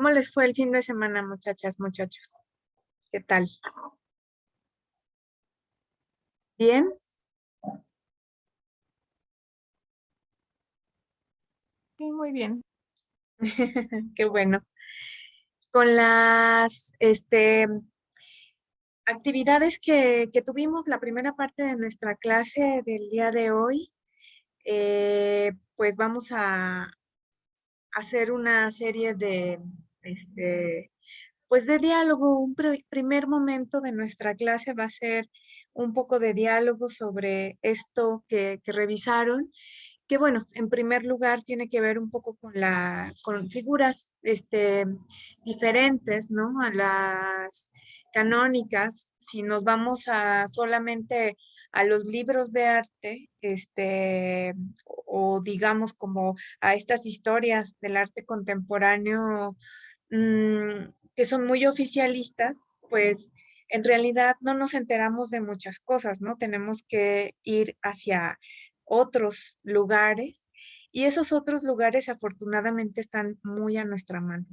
¿Cómo les fue el fin de semana, muchachas, muchachos? ¿Qué tal? ¿Bien? Sí, muy bien. Qué bueno. Con las actividades que tuvimos la primera parte de nuestra clase del día de hoy, pues vamos a hacer una serie de, pues de diálogo. Un primer momento de nuestra clase va a ser un poco de diálogo sobre esto que revisaron, que bueno, en primer lugar tiene que ver un poco con figuras diferentes, ¿no? A las canónicas. Si nos vamos a solamente a los libros de arte, o digamos como a estas historias del arte contemporáneo, que son muy oficialistas, pues en realidad no nos enteramos de muchas cosas, ¿no? Tenemos que ir hacia otros lugares y esos otros lugares afortunadamente están muy a nuestra mano.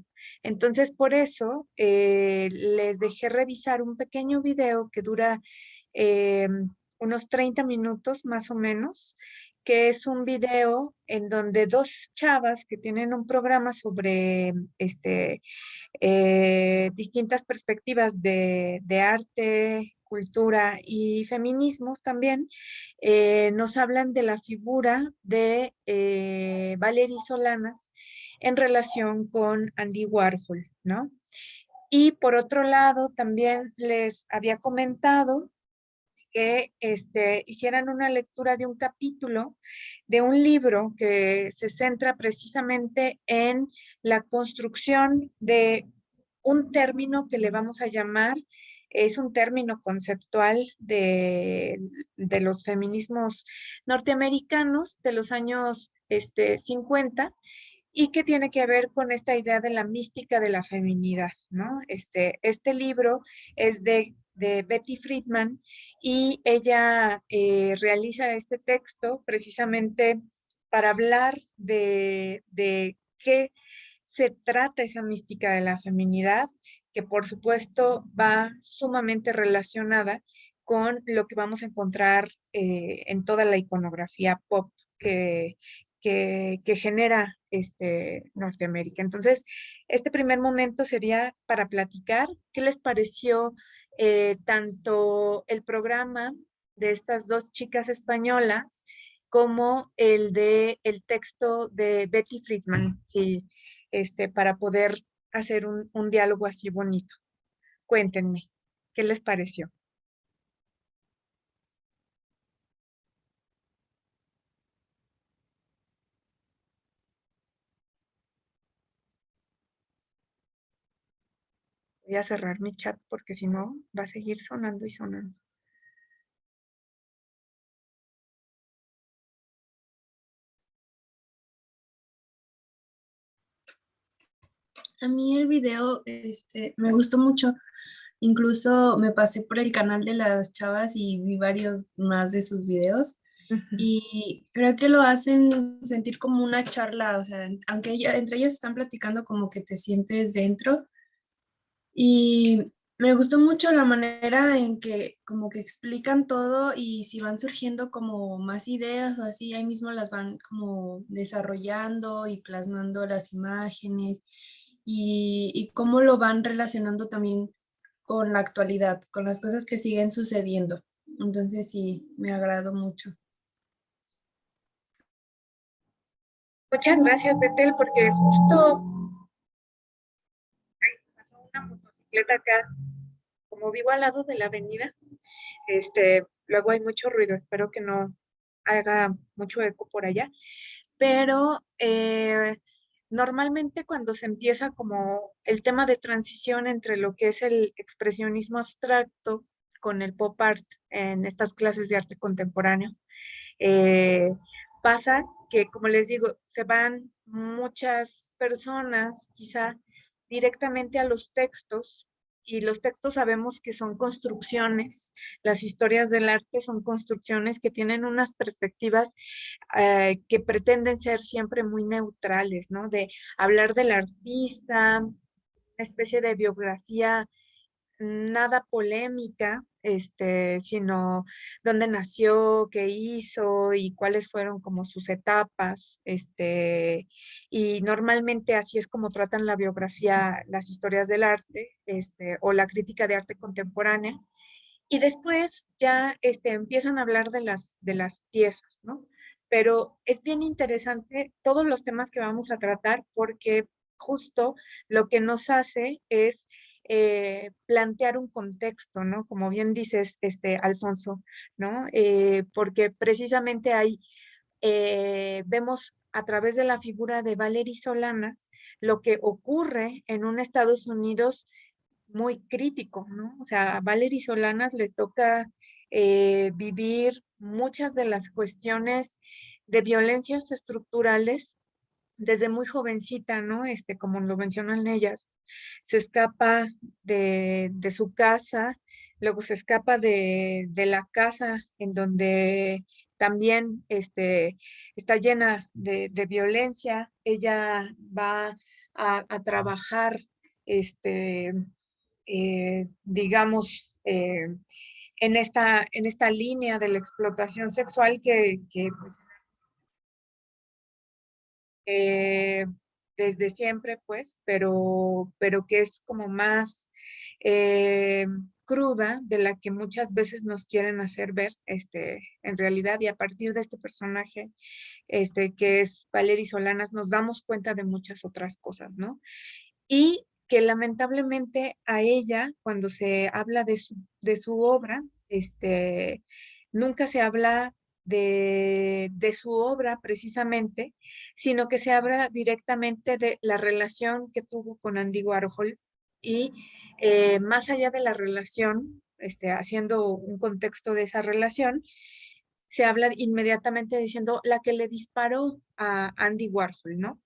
Entonces, por eso les dejé revisar un pequeño video que dura eh, unos 30 minutos más o menos, que es un video en donde dos chavas que tienen un programa sobre distintas perspectivas de arte, cultura y feminismos también, nos hablan de la figura de Valerie Solanas en relación con Andy Warhol, ¿no? Y por otro lado, también les había comentado que hicieran una lectura de un capítulo de un libro que se centra precisamente en la construcción de un término que le vamos a llamar, es un término conceptual de los feminismos norteamericanos de los años 50, y que tiene que ver con esta idea de la mística de la feminidad, ¿no? Este libro es de Betty Friedman, y ella realiza este texto precisamente para hablar de qué se trata esa mística de la feminidad, que por supuesto va sumamente relacionada con lo que vamos a encontrar en toda la iconografía pop que genera Norteamérica. Entonces, este primer momento sería para platicar qué les pareció tanto el programa de estas dos chicas españolas como el texto de Betty Friedman, sí, para poder hacer un diálogo así bonito. Cuéntenme, ¿qué les pareció? Voy a cerrar mi chat porque si no va a seguir sonando y sonando. A mí el video, me gustó mucho. Incluso me pasé por el canal de las chavas y vi varios más de sus videos. Ujú. Y creo que lo hacen sentir como una charla, o sea, aunque entre ellas están platicando como que te sientes dentro. Y me gustó mucho la manera en que como que explican todo y si van surgiendo como más ideas o así, ahí mismo las van como desarrollando y plasmando las imágenes y cómo lo van relacionando también con la actualidad, con las cosas que siguen sucediendo. Entonces sí, me agradó mucho. Muchas gracias, Betel, porque justo pasó una motocicleta acá, como vivo al lado de la avenida. Luego hay mucho ruido, espero que no haga mucho eco por allá, pero normalmente cuando se empieza como el tema de transición entre lo que es el expresionismo abstracto con el pop art en estas clases de arte contemporáneo, eh, pasa que, como les digo, se van muchas personas quizá directamente a los textos, y los textos sabemos que son construcciones. Las historias del arte son construcciones que tienen unas perspectivas que pretenden ser siempre muy neutrales, ¿no? De hablar del artista, especie de biografía nada polémica, sino dónde nació, qué hizo y cuáles fueron como sus etapas, y normalmente así es como tratan la biografía, las historias del arte, o la crítica de arte contemporánea. Y después ya empiezan a hablar de las piezas, ¿no? Pero es bien interesante todos los temas que vamos a tratar porque justo lo que nos hace es plantear un contexto, ¿no? Como bien dices, Alfonso, ¿no? Porque precisamente ahí vemos a través de la figura de Valery Solanas lo que ocurre en un Estados Unidos muy crítico, ¿no? O sea, a Valery Solanas le toca vivir muchas de las cuestiones de violencias estructurales desde muy jovencita, ¿no? Como lo mencionan ellas, se escapa de su casa, luego se escapa de la casa en donde también está llena de violencia. Ella va a trabajar, este, digamos, en esta línea de la explotación sexual que pues, eh, desde siempre, pues, pero que es como más eh, cruda de la que muchas veces nos quieren hacer ver, en realidad, y a partir de este personaje, que es Valery Solanas, nos damos cuenta de muchas otras cosas, ¿no? Y que lamentablemente a ella, cuando se habla de su obra, nunca se habla de su obra precisamente, sino que se habla directamente de la relación que tuvo con Andy Warhol y más allá de la relación, haciendo un contexto de esa relación, se habla inmediatamente diciendo la que le disparó a Andy Warhol, ¿no?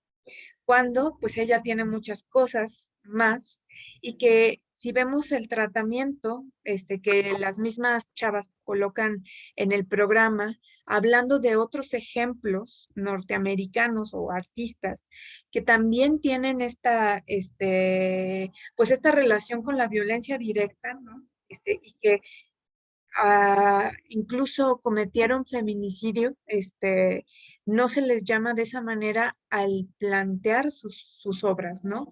Cuando pues ella tiene muchas cosas más y que si vemos el tratamiento que las mismas chavas colocan en el programa, hablando de otros ejemplos norteamericanos o artistas que también tienen pues esta relación con la violencia directa, ¿no? Y que incluso cometieron feminicidio, no se les llama de esa manera al plantear sus obras, ¿no?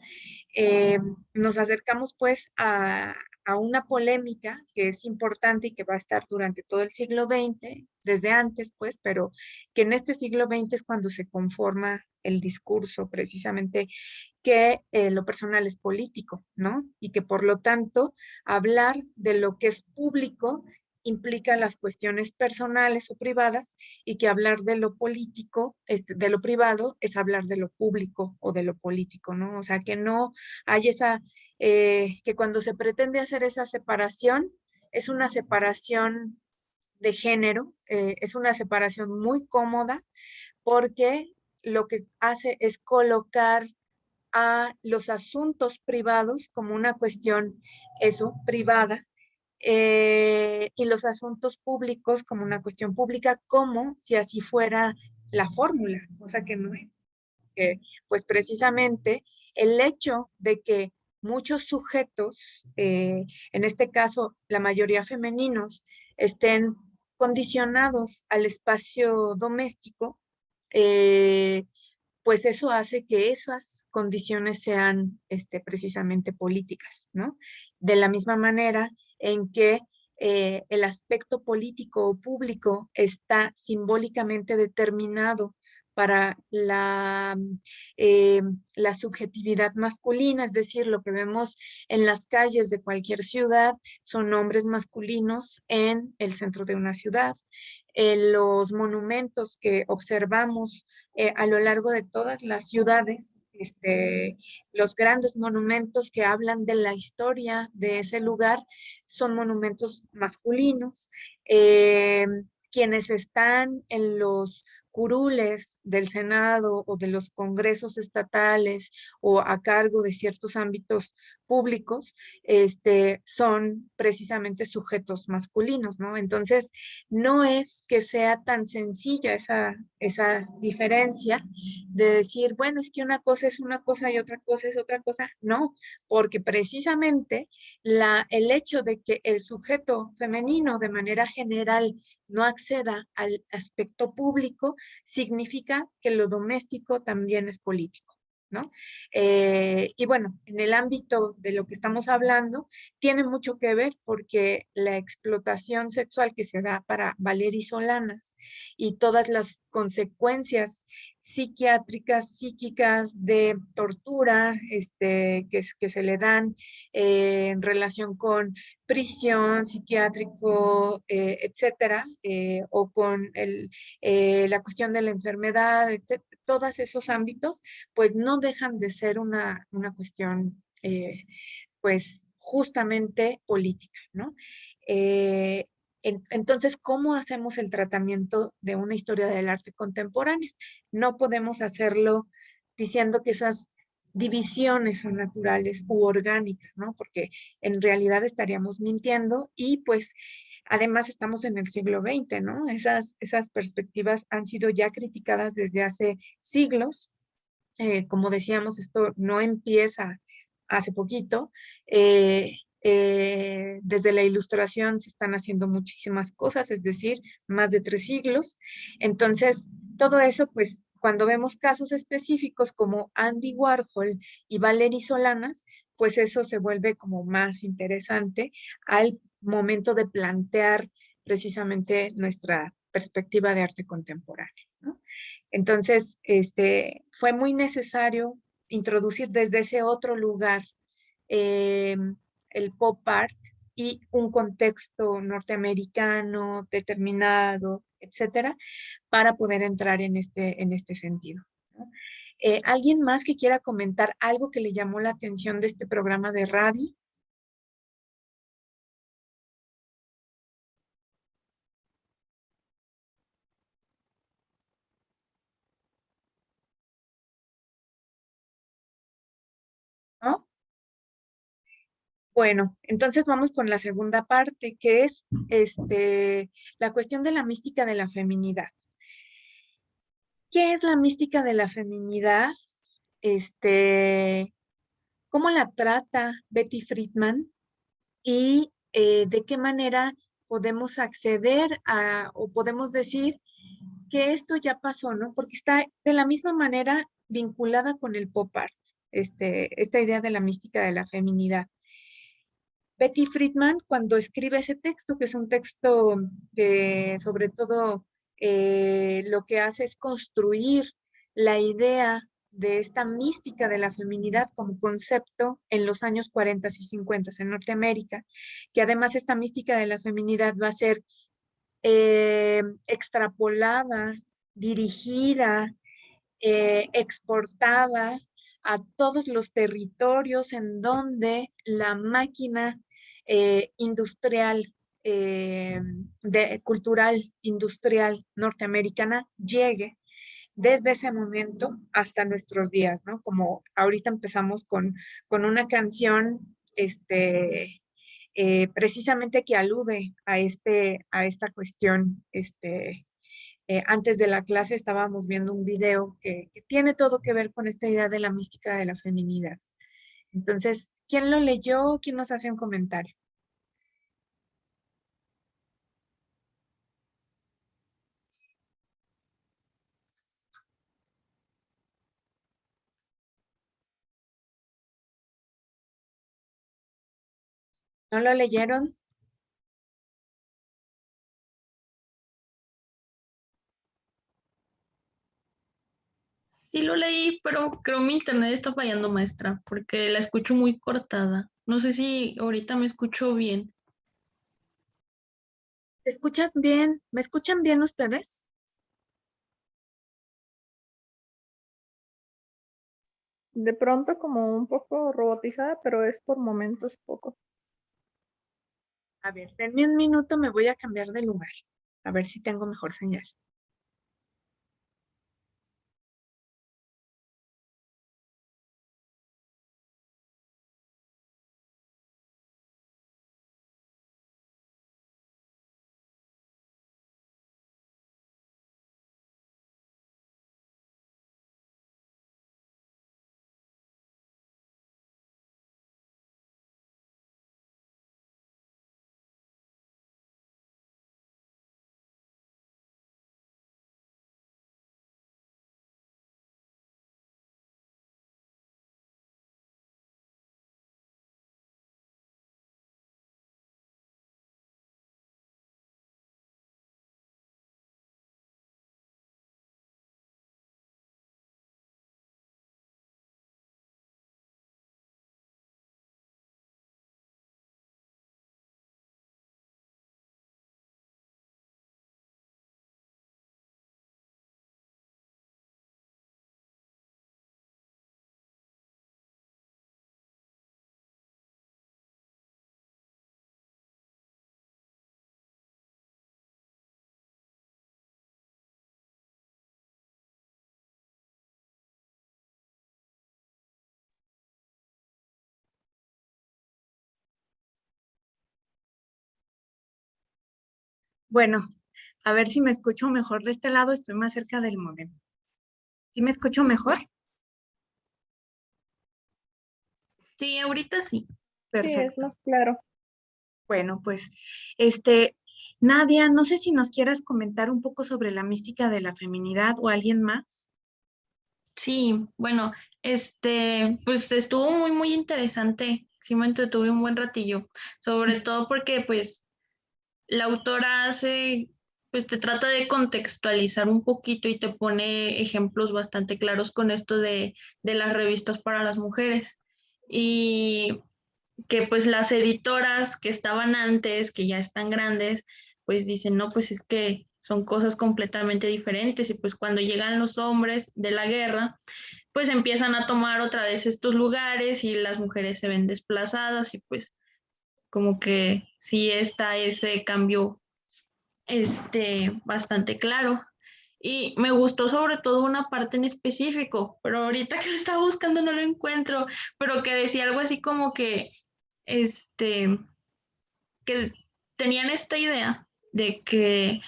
Eh, Nos acercamos pues a una polémica que es importante y que va a estar durante todo el siglo XX, desde antes pues, pero que en este siglo XX es cuando se conforma el discurso precisamente que lo personal es político, ¿no? Y que por lo tanto hablar de lo que es público implica las cuestiones personales o privadas y que hablar de lo político, de lo privado, es hablar de lo público o de lo político, ¿no? O sea, que no hay esa, que cuando se pretende hacer esa separación, es una separación de género, es una separación muy cómoda porque lo que hace es colocar a los asuntos privados como una cuestión, eso, privada, y los asuntos públicos como una cuestión pública, como si así fuera la fórmula, cosa que no es. Pues precisamente el hecho de que muchos sujetos, en este caso la mayoría femeninos, estén condicionados al espacio doméstico, eh, pues eso hace que esas condiciones sean precisamente políticas, ¿no? De la misma manera en que el aspecto político o público está simbólicamente determinado para la subjetividad masculina, es decir, lo que vemos en las calles de cualquier ciudad son hombres masculinos en el centro de una ciudad. Los monumentos que observamos a lo largo de todas las ciudades, los grandes monumentos que hablan de la historia de ese lugar son monumentos masculinos. Eh, Quienes están en los curules del Senado o de los congresos estatales o a cargo de ciertos ámbitos públicos, son precisamente sujetos masculinos, ¿no? Entonces, no es que sea tan sencilla esa diferencia de decir, bueno, es que una cosa es una cosa y otra cosa es otra cosa. No, porque precisamente el hecho de que el sujeto femenino de manera general no acceda al aspecto público significa que lo doméstico también es político, ¿no? Y bueno, en el ámbito de lo que estamos hablando, tiene mucho que ver porque la explotación sexual que se da para Valery Solanas y todas las consecuencias psiquiátricas, psíquicas de tortura que se le dan en relación con prisión, psiquiátrico, etcétera, o con la cuestión de la enfermedad, etcétera, todos esos ámbitos, pues no dejan de ser una cuestión, pues justamente política, ¿no? Eh, entonces, ¿cómo hacemos el tratamiento de una historia del arte contemporánea? No podemos hacerlo diciendo que esas divisiones son naturales u orgánicas, ¿no? Porque en realidad estaríamos mintiendo y pues además estamos en el siglo XX, ¿no? Esas perspectivas han sido ya criticadas desde hace siglos. Como decíamos, esto no empieza hace poquito. Desde la ilustración se están haciendo muchísimas cosas, es decir, más de 3 siglos. Entonces, todo eso, pues, cuando vemos casos específicos como Andy Warhol y Valery Solanas, pues eso se vuelve como más interesante al momento de plantear precisamente nuestra perspectiva de arte contemporáneo, ¿no? Entonces, fue muy necesario introducir desde ese otro lugar eh, el pop art y un contexto norteamericano determinado, etcétera, para poder entrar en este sentido, ¿no? ¿Alguien más que quiera comentar algo que le llamó la atención de este programa de radio? ¿No? Bueno, entonces vamos con la segunda parte, que es la cuestión de la mística de la feminidad. ¿Qué es la mística de la feminidad? Este, ¿Cómo la trata Betty Friedman? Y de qué manera podemos acceder a, o podemos decir que esto ya pasó, ¿no? Porque está de la misma manera vinculada con el pop art, esta idea de la mística de la feminidad. Betty Friedman, cuando escribe ese texto, que es un texto que sobre todo lo que hace es construir la idea de esta mística de la feminidad como concepto en los años 40 y 50 en Norteamérica, que además esta mística de la feminidad va a ser extrapolada, dirigida, exportada a todos los territorios en donde la máquina industrial, cultural, industrial norteamericana llegue desde ese momento hasta nuestros días, ¿no? Como ahorita empezamos con una canción, precisamente que alude a esta cuestión, antes de la clase estábamos viendo un video que tiene todo que ver con esta idea de la mística de la feminidad. Entonces, ¿quién lo leyó? ¿Quién nos hace un comentario? ¿No lo leyeron? Sí lo leí, pero creo mi internet está fallando, maestra, porque la escucho muy cortada. No sé si ahorita me escucho bien. ¿Te escuchas bien? ¿Me escuchan bien ustedes? De pronto como un poco robotizada, pero es por momentos poco. A ver, denme un minuto, me voy a cambiar de lugar. A ver si tengo mejor señal. Bueno, a ver si me escucho mejor de este lado, estoy más cerca del modem. ¿Sí me escucho mejor? Sí, ahorita sí. Sí, es Perfecto. más claro. Bueno, pues, este, Nadia, no sé si nos quieras comentar un poco sobre la mística de la feminidad o alguien más. Sí, bueno, pues estuvo muy, muy interesante. Sí me entretuve un buen ratillo, sobre todo porque pues la autora pues te trata de contextualizar un poquito y te pone ejemplos bastante claros con esto de las revistas para las mujeres. Y que pues las editoras que estaban antes, que ya están grandes, pues dicen, no, pues es que son cosas completamente diferentes y pues cuando llegan los hombres de la guerra, pues empiezan a tomar otra vez estos lugares y las mujeres se ven desplazadas y pues como que sí está ese cambio bastante claro. Y me gustó sobre todo una parte en específico, pero ahorita que lo estaba buscando no lo encuentro, pero que decía algo así como este, que tenían esta idea de que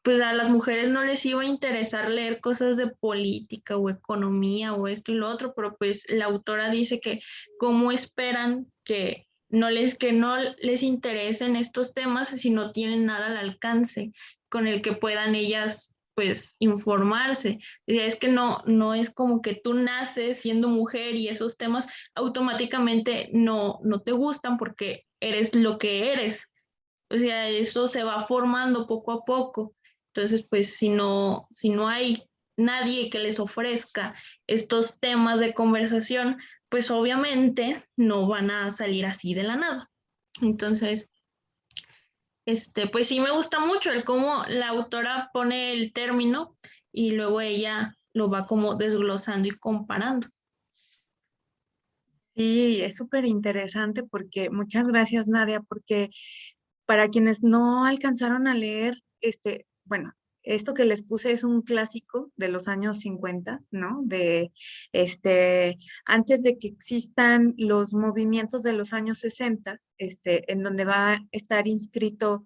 pues a las mujeres no les iba a interesar leer cosas de política o economía o esto y lo otro, pero pues la autora dice que cómo esperan que no les interesen estos temas si no tienen nada al alcance con el que puedan ellas pues informarse. O sea, es que no es como que tú naces siendo mujer y esos temas automáticamente no te gustan porque eres lo que eres. O sea, eso se va formando poco a poco. Entonces, pues si no hay nadie que les ofrezca estos temas de conversación, pues obviamente no van a salir así de la nada. Entonces, pues sí me gusta mucho el cómo la autora pone el término y luego ella lo va como desglosando y comparando. Sí, es súper interesante porque, muchas gracias, Nadia, porque para quienes no alcanzaron a leer, bueno, esto que les puse es un clásico de los años 50, ¿no? Antes de que existan los movimientos de los años 60, en donde va a estar inscrito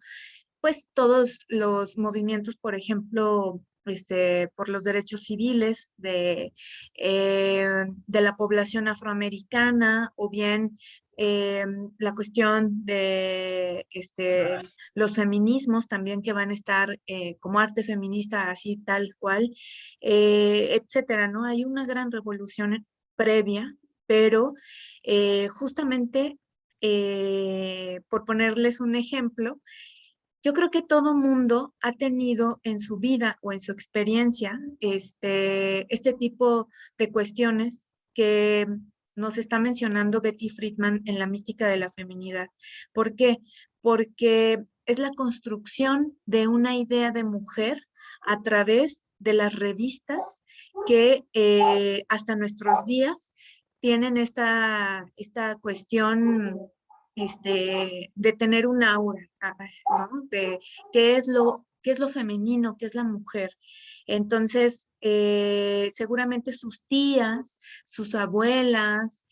pues todos los movimientos, por ejemplo, por los derechos civiles de la población afroamericana, o bien la cuestión de los feminismos también que van a estar como arte feminista, así tal cual, etcétera, ¿no? Hay una gran revolución previa, pero justamente, por ponerles un ejemplo, yo creo que todo mundo ha tenido en su vida o en su experiencia este tipo de cuestiones que nos está mencionando Betty Friedman en La mística de la feminidad. ¿Por qué? Porque es la construcción de una idea de mujer a través de las revistas que hasta nuestros días tienen esta cuestión de tener un aura, ¿no? De qué es lo femenino, qué es la mujer. Entonces, seguramente sus tías, sus abuelas,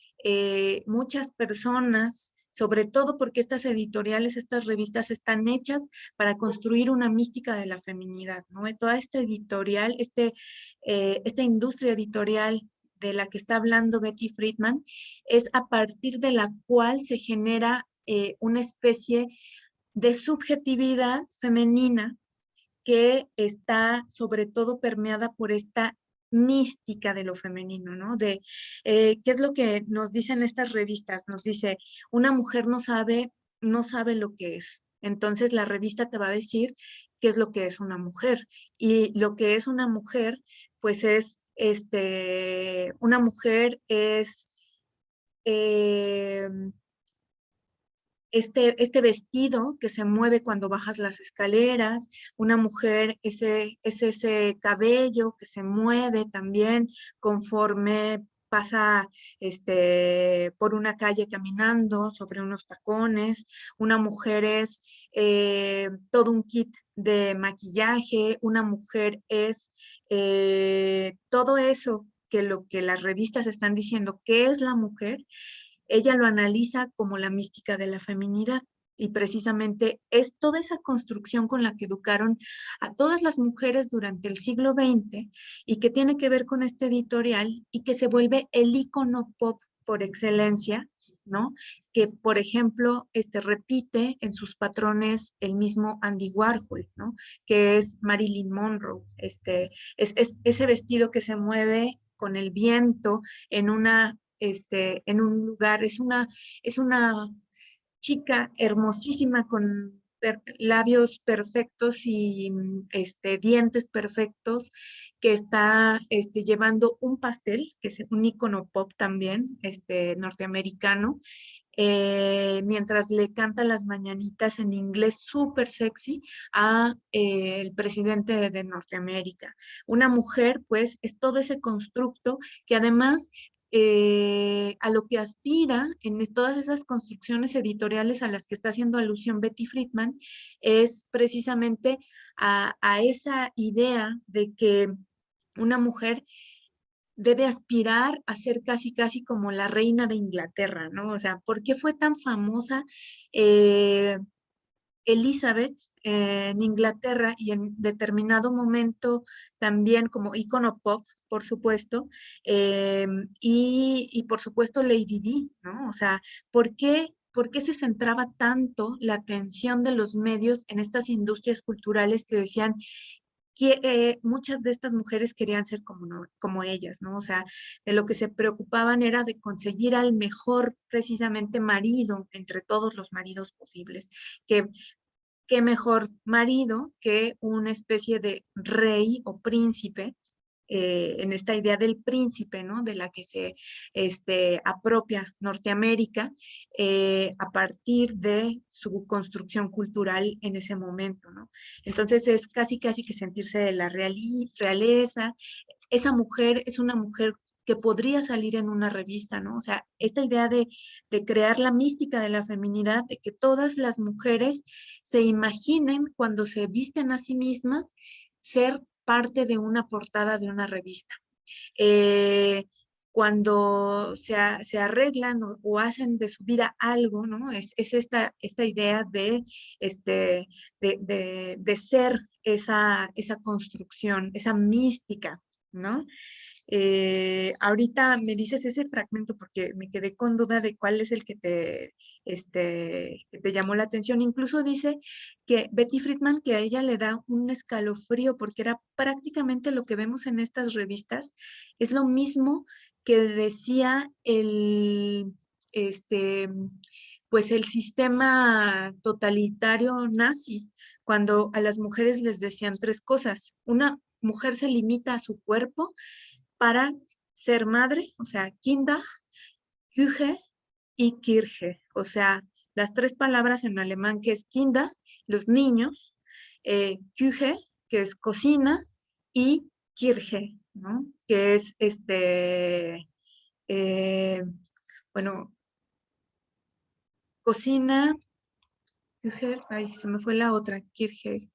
muchas personas, sobre todo porque estas editoriales, estas revistas están hechas para construir una mística de la feminidad, ¿no? Y toda esta editorial, esta industria editorial de la que está hablando Betty Friedman, es a partir de la cual se genera una especie de subjetividad femenina que está sobre todo permeada por esta mística de lo femenino, ¿no? ¿Qué es lo que nos dicen estas revistas? Nos dice, una mujer no sabe lo que es. Entonces la revista te va a decir qué es lo que es una mujer. Y lo que es una mujer, pues es, una mujer es eh, este vestido que se mueve cuando bajas las escaleras, una mujer es ese cabello que se mueve también conforme pasa por una calle caminando sobre unos tacones, una mujer es todo un kit de maquillaje, una mujer es todo eso que lo que las revistas están diciendo que es la mujer, ella lo analiza como la mística de la feminidad. Y precisamente es toda esa construcción con la que educaron a todas las mujeres durante el siglo XX y que tiene que ver con este editorial y que se vuelve el ícono pop por excelencia, ¿no? Que, por ejemplo, repite en sus patrones el mismo Andy Warhol, ¿no? Que es Marilyn Monroe, es ese vestido que se mueve con el viento en en un lugar, es una chica hermosísima con labios perfectos y dientes perfectos, que está llevando un pastel, que es un icono pop también, norteamericano, mientras le canta las mañanitas en inglés súper sexy a el presidente de Norteamérica. Una mujer, pues, es todo ese constructo que además a lo que aspira en todas esas construcciones editoriales a las que está haciendo alusión Betty Friedan, es precisamente a esa idea de que una mujer debe aspirar a ser casi, casi como la reina de Inglaterra, ¿no? O sea, ¿por qué fue tan famosa Elizabeth en Inglaterra y en determinado momento también como ícono pop, por supuesto, y por supuesto Lady Di, ¿no? O sea, ¿por qué se centraba tanto la atención de los medios en estas industrias culturales que decían que muchas de estas mujeres querían ser como, como ellas, ¿no? O sea, de lo que se preocupaban era de conseguir al mejor, precisamente, marido entre todos los maridos posibles, que qué mejor marido que una especie de rey o príncipe, en esta idea del príncipe, ¿no? De la que se apropia Norteamérica a partir de su construcción cultural en ese momento, ¿no? Entonces es casi, casi que sentirse de la realeza. Esa mujer es una mujer que podría salir en una revista, ¿no? O sea, esta idea de crear la mística de la feminidad, de que todas las mujeres se imaginen cuando se visten a sí mismas ser parte de una portada de una revista. Eh, Cuando se arreglan o hacen de su vida algo, ¿no? Es esta idea de ser esa construcción, esa mística, ¿no? Ahorita me dices ese fragmento porque me quedé con duda de cuál es el que te llamó la atención. Incluso dice que Betty Friedan, que a ella le da un escalofrío porque era prácticamente lo que vemos en estas revistas, es lo mismo que decía este, pues el sistema totalitario nazi, cuando a las mujeres les decían tres cosas. Una mujer se limita a su cuerpo para ser madre, o sea, Kinder, Küche y Kirche, o sea, las tres palabras en alemán que es Kinder, los niños, Küche, que es cocina, y Kirche, ¿no? Que es eh, bueno, cocina, Küche, ay, se me fue la otra, Kirche,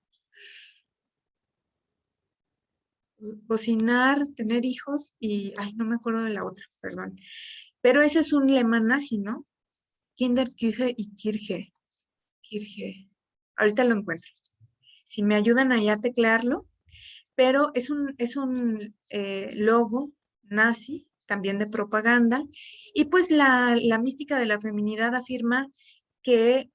cocinar, tener hijos y, ay, no me acuerdo de la otra, perdón. Pero ese es un lema nazi, ¿no? Kinderküche y Kirche. Kirche. Ahorita lo encuentro. Si me ayudan ahí a teclearlo, pero es un logo nazi, también de propaganda, y pues la mística de la feminidad afirma que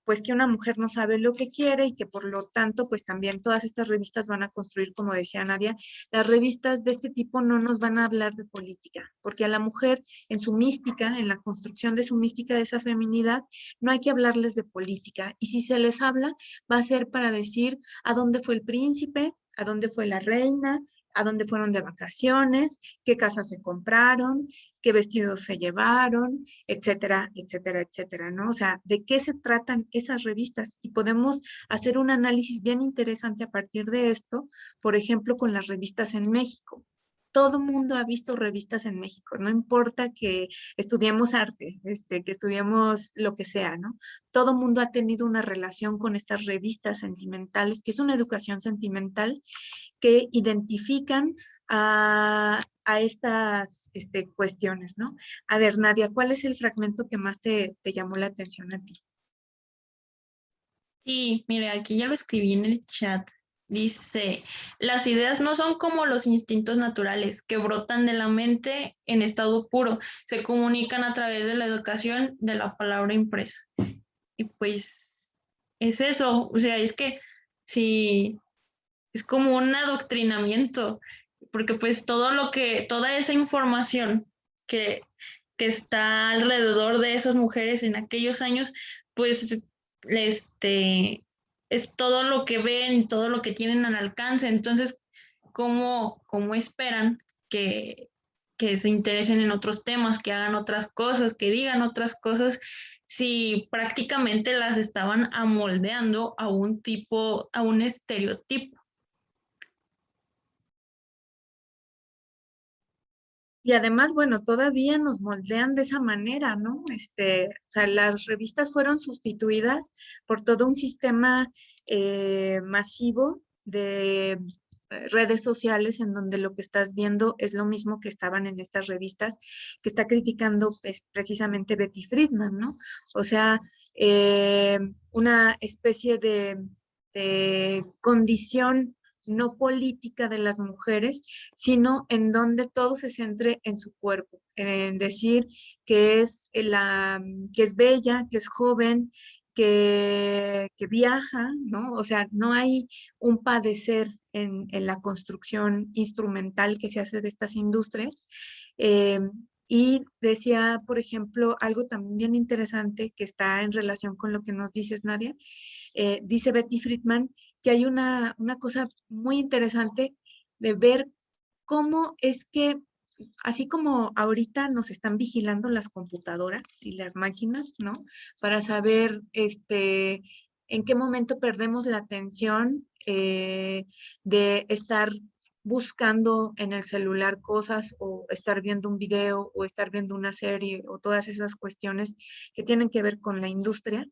pues que una mujer no sabe lo que quiere y que por lo tanto pues también todas estas revistas van a construir, como decía Nadia, las revistas de este tipo no nos van a hablar de política, porque a la mujer en su mística, en la construcción de su mística de esa feminidad, no hay que hablarles de política, y si se les habla va a ser para decir a dónde fue el príncipe, a dónde fue la reina, a dónde fueron de vacaciones, qué casas se compraron, qué vestidos se llevaron, etcétera, etcétera, etcétera, ¿no? O sea, ¿de qué se tratan esas revistas? Y podemos hacer un análisis bien interesante a partir de esto, por ejemplo, con las revistas en México. Todo mundo ha visto revistas en México, no importa que estudiemos arte, que estudiemos lo que sea, ¿no? Todo mundo ha tenido una relación con estas revistas sentimentales, que es una educación sentimental que identifican a estas cuestiones, ¿no? A ver, Nadia, ¿cuál es el fragmento que más te llamó la atención a ti? Sí, mire, aquí ya lo escribí en el chat. Dice, las ideas no son como los instintos naturales que brotan de la mente en estado puro, se comunican a través de la educación de la palabra impresa. Y pues es eso, o sea, es que sí, es como un adoctrinamiento, porque pues toda esa información que, que está alrededor de esas mujeres en aquellos años, pues es todo lo que ven y todo lo que tienen al alcance. Entonces, ¿cómo esperan que, que se interesen en otros temas, que hagan otras cosas, que digan otras cosas, si prácticamente las estaban amoldeando a un tipo, a un estereotipo? Y además, bueno, todavía nos moldean de esa manera, ¿no? O sea, las revistas fueron sustituidas por todo un sistema masivo de redes sociales en donde lo que estás viendo es lo mismo que estaban en estas revistas que está criticando pues, precisamente Betty Friedman, ¿no? O sea, una especie de condición no política de las mujeres, sino en donde todo se centre en su cuerpo, en decir que es bella, que es joven, que viaja, ¿no? O sea, no hay un padecer en la construcción instrumental que se hace de estas industrias. Eh, y decía, por ejemplo, algo también interesante que está en relación con lo que nos dices, Nadia. Dice Betty Friedman que hay una cosa muy interesante de ver cómo es que, así como ahorita nos están vigilando las computadoras y las máquinas, ¿no? Para saber en qué momento perdemos la atención de estar buscando en el celular cosas o estar viendo un video o estar viendo una serie o todas esas cuestiones que tienen que ver con la industria,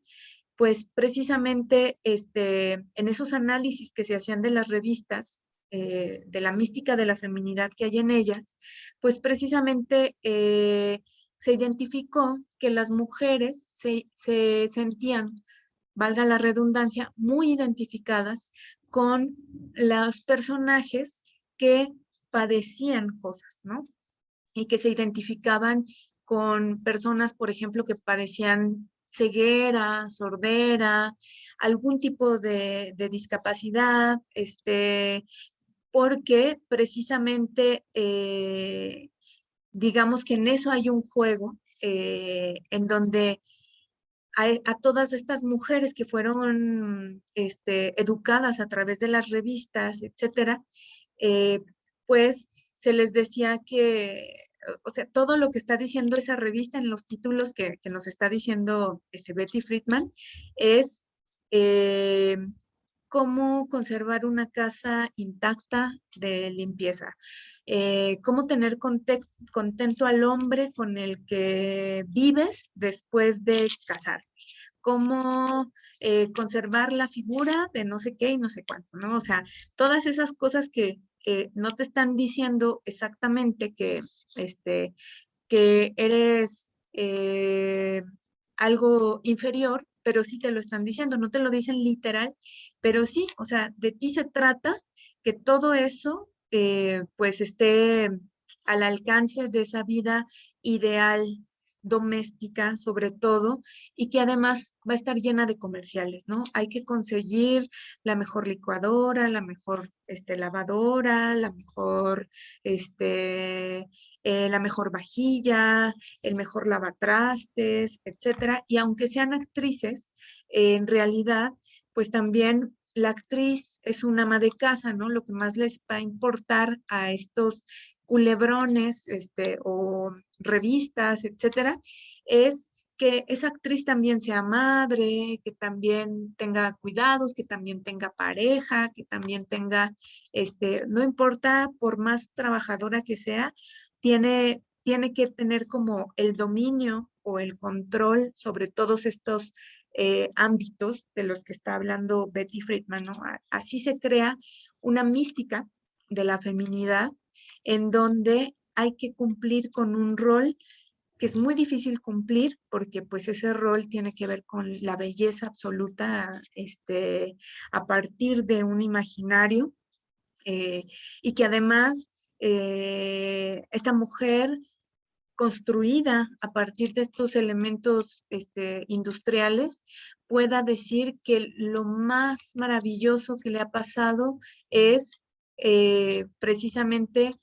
pues precisamente en esos análisis que se hacían de las revistas, de la mística de la feminidad que hay en ellas, pues precisamente se identificó que las mujeres se sentían, valga la redundancia, muy identificadas con los personajes que padecían cosas, ¿no? Y que se identificaban con personas, por ejemplo, que padecían ceguera, sordera, algún tipo de discapacidad, porque precisamente, digamos que en eso hay un juego en donde a todas estas mujeres que fueron educadas a través de las revistas, etcétera, eh, pues se les decía que, o sea, todo lo que está diciendo esa revista en los títulos que nos está diciendo Betty Friedman es eh, cómo conservar una casa intacta de limpieza, cómo tener contento al hombre con el que vives después de casar, cómo conservar la figura de no sé qué y no sé cuánto, ¿no? O sea, todas esas cosas que no te están diciendo exactamente que eres algo inferior, pero sí te lo están diciendo, no te lo dicen literal, pero sí, o sea, de ti se trata que todo eso pues esté al alcance de esa vida ideal doméstica sobre todo y que además va a estar llena de comerciales, ¿no? Hay que conseguir la mejor licuadora, la mejor lavadora, la mejor la mejor vajilla, el mejor lavatrastes, etcétera. Y aunque sean actrices, en realidad, pues también la actriz es una ama de casa, ¿no? Lo que más les va a importar a estos culebrones, o revistas, etcétera, es que esa actriz también sea madre, que también tenga cuidados, que también tenga pareja, que también tenga, no importa, por más trabajadora que sea, tiene que tener como el dominio o el control sobre todos estos ámbitos de los que está hablando Betty Friedman, ¿no? Así se crea una mística de la feminidad en donde hay que cumplir con un rol que es muy difícil cumplir porque pues ese rol tiene que ver con la belleza absoluta a partir de un imaginario eh, y que además esta mujer construida a partir de estos elementos industriales pueda decir que lo más maravilloso que le ha pasado es precisamente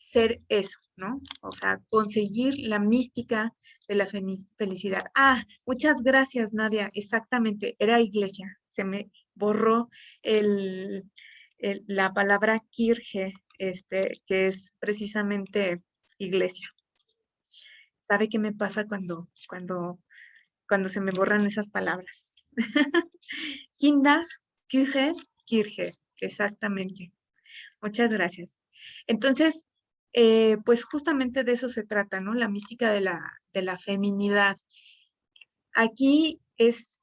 ser eso, ¿no? O sea, conseguir la mística de la felicidad. Ah, muchas gracias, Nadia. Exactamente, era iglesia. Se me borró el, la palabra Kirche, que es precisamente iglesia. ¿Sabe qué me pasa cuando se me borran esas palabras? Kinder, Küche, Kirche, exactamente. Muchas gracias. Entonces, pues justamente de eso se trata, ¿no? La mística de la feminidad. Aquí es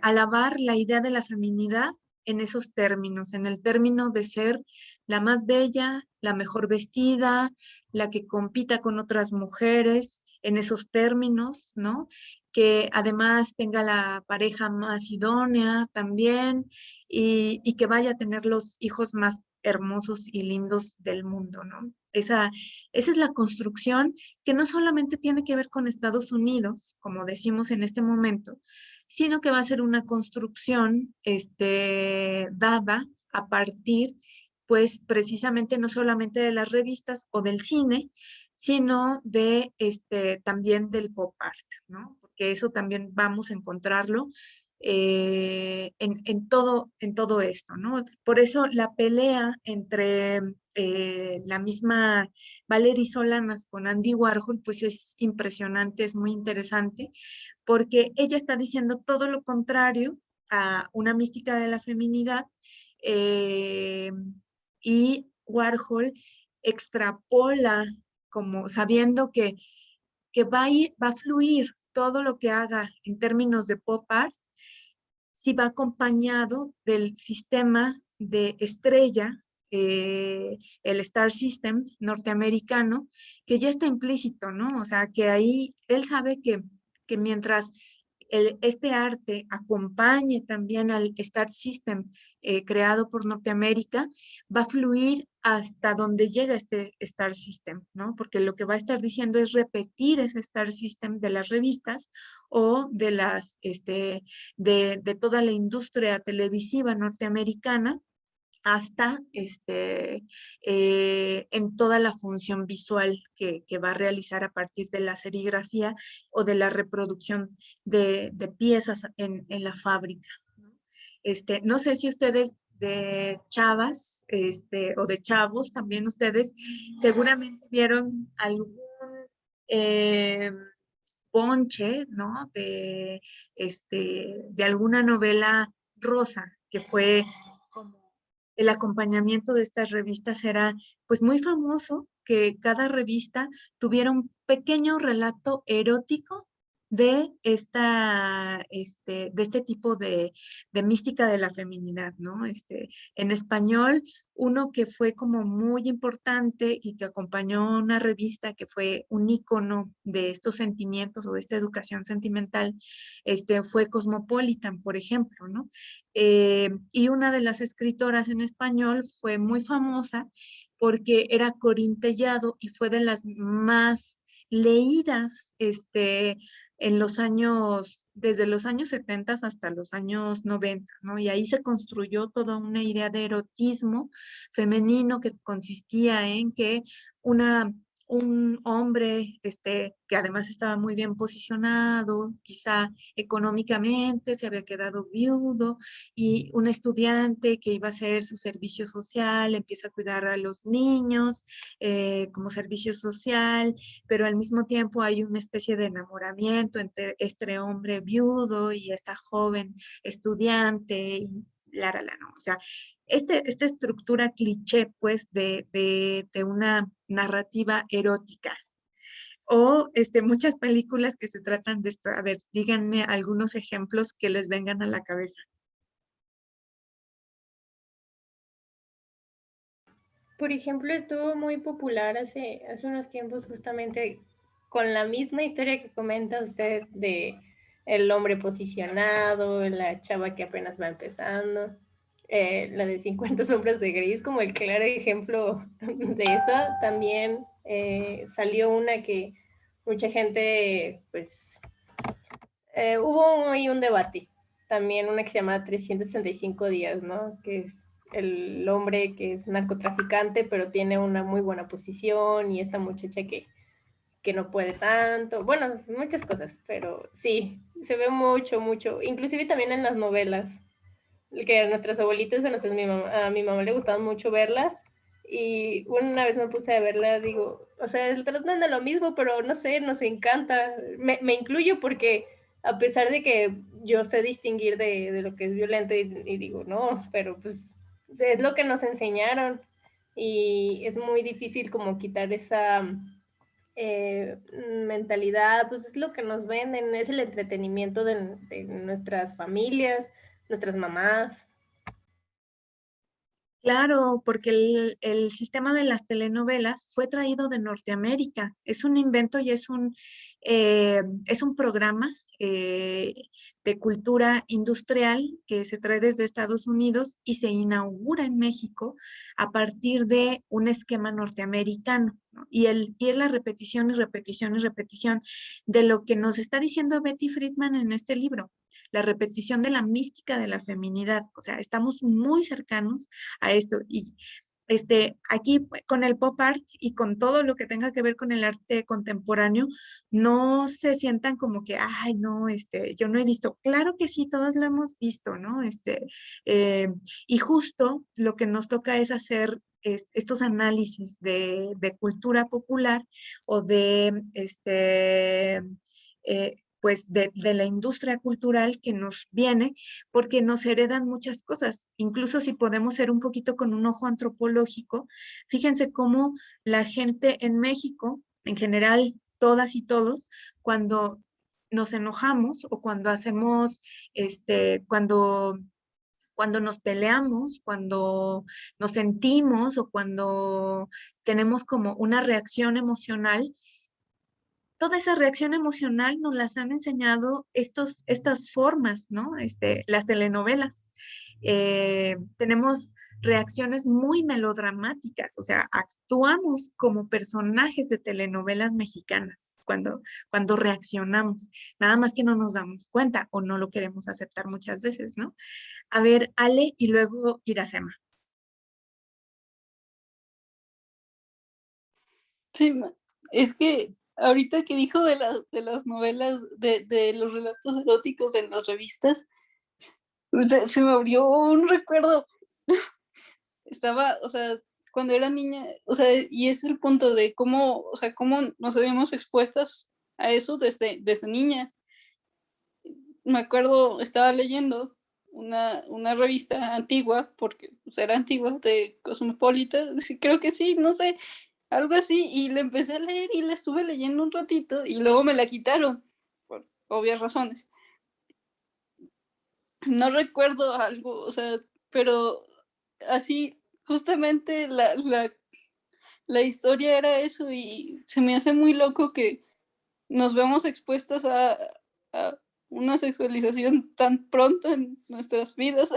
alabar la idea de la feminidad en esos términos, en el término de ser la más bella, la mejor vestida, la que compita con otras mujeres, en esos términos, ¿no? Que además tenga la pareja más idónea también y que vaya a tener los hijos más hermosos y lindos del mundo, ¿no? Esa es la construcción que no solamente tiene que ver con Estados Unidos, como decimos en este momento, sino que va a ser una construcción dada a partir, pues precisamente no solamente de las revistas o del cine, sino de también del pop art, ¿no? Porque eso también vamos a encontrarlo en todo esto, ¿no? Por eso la pelea entre la misma Valerie Solanas con Andy Warhol, pues es impresionante, es muy interesante, porque ella está diciendo todo lo contrario a una mística de la feminidad eh, y Warhol extrapola como sabiendo que va a fluir todo lo que haga en términos de pop art si va acompañado del sistema de estrella, el Star System norteamericano, que ya está implícito, ¿no? O sea, que ahí él sabe que mientras este arte acompañe también al Star System creado por Norteamérica, va a fluir hasta donde llega este Star System, ¿no? Porque lo que va a estar diciendo es repetir ese Star System de las revistas o de toda la industria televisiva norteamericana hasta en toda la función visual que va a realizar a partir de la serigrafía o de la reproducción de piezas en la fábrica. No sé si ustedes de chavas o de chavos, también ustedes seguramente vieron algún eh, ponche, ¿no? De alguna novela rosa, que fue como el acompañamiento de estas revistas era pues muy famoso que cada revista tuviera un pequeño relato erótico de de este tipo de mística de la feminidad, ¿no? En español, uno que fue como muy importante y que acompañó una revista que fue un ícono de estos sentimientos o de esta educación sentimental, fue Cosmopolitan, por ejemplo, ¿no? Y una de las escritoras en español fue muy famosa porque era Corín Tellado y fue de las más leídas en los años, desde los años 70 hasta los años 90, ¿no? Y ahí se construyó toda una idea de erotismo femenino que consistía en que un hombre que además estaba muy bien posicionado, quizá económicamente, se había quedado viudo, y un estudiante que iba a hacer su servicio social, empieza a cuidar a los niños como servicio social, pero al mismo tiempo hay una especie de enamoramiento entre este hombre viudo y esta joven estudiante y ¿no? O sea, esta estructura cliché, pues, de una narrativa erótica. O muchas películas que se tratan de esto. A ver, díganme algunos ejemplos que les vengan a la cabeza. Por ejemplo, estuvo muy popular hace unos tiempos justamente con la misma historia que comenta usted de el hombre posicionado, la chava que apenas va empezando, la de 50 sombras de Grey es como el claro ejemplo de eso. También salió una que mucha gente, pues, hubo ahí un debate, también una que se llama 365 días, ¿no? Que es el hombre que es narcotraficante, pero tiene una muy buena posición, y esta muchacha que no puede tanto, bueno, muchas cosas, pero sí, se ve mucho, mucho, inclusive también en las novelas, que a nuestras abuelitas, a mi mamá le gustaban mucho verlas, y una vez me puse a verla, digo, o sea, tratan de lo mismo, pero no sé, nos encanta, me incluyo porque a pesar de que yo sé distinguir de lo que es violento y digo, no, pero pues es lo que nos enseñaron, y es muy difícil como quitar esa mentalidad, pues es lo que nos venden, es el entretenimiento de nuestras familias, nuestras mamás. Claro, porque el sistema de las telenovelas fue traído de Norteamérica. Es un invento y es un programa eh, de cultura industrial que se trae desde Estados Unidos y se inaugura en México a partir de un esquema norteamericano, ¿no? Y es la repetición y repetición y repetición de lo que nos está diciendo Betty Friedman en este libro, la repetición de la mística de la feminidad. O sea, estamos muy cercanos a esto. Y aquí con el pop art y con todo lo que tenga que ver con el arte contemporáneo, no se sientan como que, ay, no, yo no he visto. Claro que sí, todos lo hemos visto, ¿no? Eh, y justo lo que nos toca es hacer estos análisis de cultura popular o pues de la industria cultural que nos viene, porque nos heredan muchas cosas. Incluso si podemos ser un poquito con un ojo antropológico, fíjense cómo la gente en México, en general, todas y todos, cuando nos enojamos o cuando cuando nos peleamos, cuando nos sentimos o cuando tenemos como una reacción emocional, toda esa reacción emocional nos las han enseñado estas formas, ¿no? Las telenovelas. Tenemos reacciones muy melodramáticas, o sea, actuamos como personajes de telenovelas mexicanas cuando reaccionamos, nada más que no nos damos cuenta o no lo queremos aceptar muchas veces, ¿no? A ver, Ale y luego Iracema. Sí, es que ahorita que dijo de las novelas, de los relatos eróticos en las revistas, se me abrió un recuerdo. Estaba, o sea, cuando era niña, o sea, y es el punto de cómo, o sea, cómo nos habíamos expuestas a eso desde niñas. Me acuerdo, estaba leyendo una revista antigua, porque pues, era antigua, de Cosmopolitan, sí, creo que sí, no sé, algo así, y la empecé a leer y la estuve leyendo un ratito y luego me la quitaron, por obvias razones. No recuerdo algo, o sea, pero así, justamente la historia era eso, y se me hace muy loco que nos vemos expuestas a una sexualización tan pronto en nuestras vidas.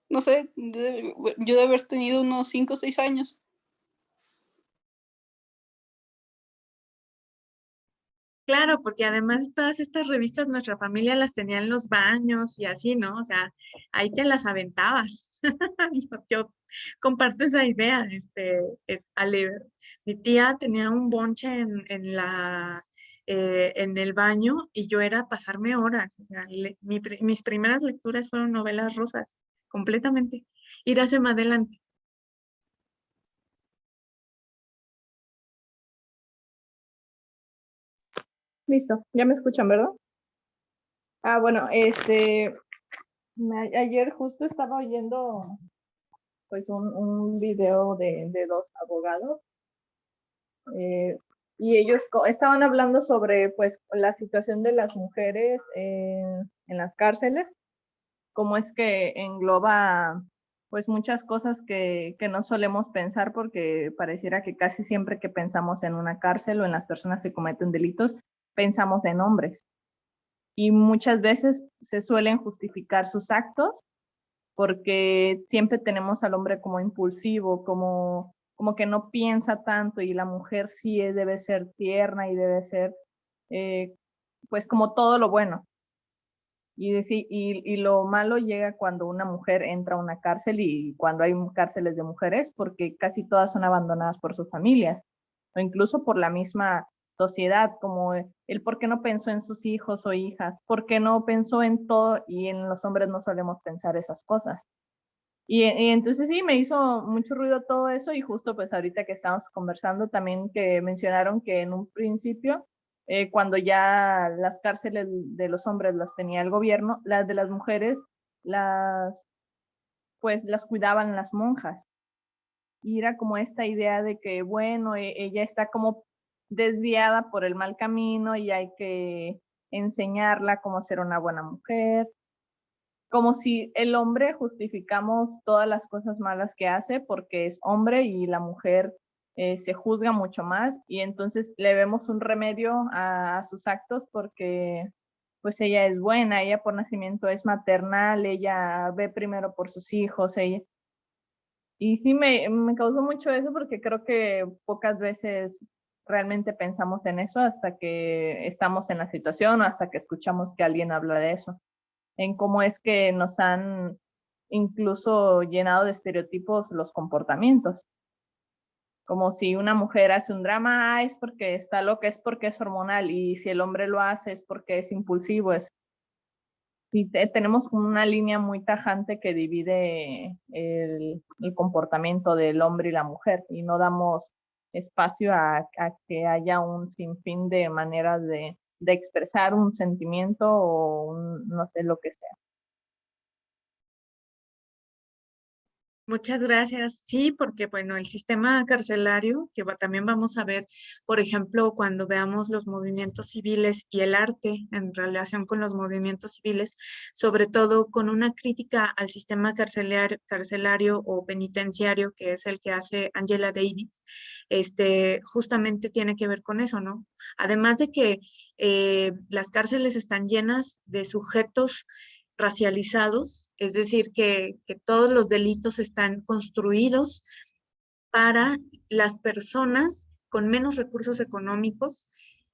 No sé, yo de haber tenido unos 5 o 6 años. Claro, porque además todas estas revistas nuestra familia las tenía en los baños y así, ¿no? O sea, ahí te las aventabas. Yo comparto esa idea, Ale. Mi tía tenía un bonche en el baño y yo era pasarme horas. O sea, mis primeras lecturas fueron novelas rosas, completamente. Irase más adelante. Listo, ya me escuchan, ¿verdad? Ah, bueno, ayer justo estaba oyendo pues un video de dos abogados, eh, y ellos estaban hablando sobre pues la situación de las mujeres en las cárceles, cómo es que engloba pues muchas cosas que no solemos pensar, porque pareciera que casi siempre que pensamos en una cárcel o en las personas que cometen delitos, pensamos en hombres. Y muchas veces se suelen justificar sus actos porque siempre tenemos al hombre como impulsivo, como que no piensa tanto, y la mujer sí debe ser tierna y debe ser pues como todo lo bueno. Y lo malo llega cuando una mujer entra a una cárcel, y cuando hay cárceles de mujeres, porque casi todas son abandonadas por sus familias o incluso por la misma sociedad, como el por qué no pensó en sus hijos o hijas, por qué no pensó en todo, y en los hombres no solemos pensar esas cosas. Y entonces sí, me hizo mucho ruido todo eso, y justo pues ahorita que estamos conversando también que mencionaron que en un principio, cuando ya las cárceles de los hombres las tenía el gobierno, las de las mujeres pues las cuidaban las monjas. Y era como esta idea de que, bueno, ella está como desviada por el mal camino y hay que enseñarla cómo ser una buena mujer, como si el hombre justificamos todas las cosas malas que hace porque es hombre, y la mujer se juzga mucho más, y entonces le vemos un remedio a sus actos porque pues ella es buena, ella por nacimiento es maternal, ella ve primero por sus hijos, ella. Y sí me causó mucho eso, porque creo que pocas veces realmente pensamos en eso hasta que estamos en la situación o hasta que escuchamos que alguien habla de eso, en cómo es que nos han incluso llenado de estereotipos los comportamientos. Como si una mujer hace un drama, es porque está loca, es porque es hormonal, y si el hombre lo hace es porque es impulsivo. Y tenemos una línea muy tajante que divide el comportamiento del hombre y la mujer, y no damos espacio a que haya un sinfín de maneras de expresar un sentimiento o no sé, lo que sea. Muchas gracias. Sí, porque bueno, el sistema carcelario, que también vamos a ver, por ejemplo, cuando veamos los movimientos civiles y el arte en relación con los movimientos civiles, sobre todo con una crítica al sistema carcelario o penitenciario, que es el que hace Angela Davis, justamente tiene que ver con eso, ¿no? Además de que las cárceles están llenas de sujetos racializados, es decir, que todos los delitos están construidos para las personas con menos recursos económicos,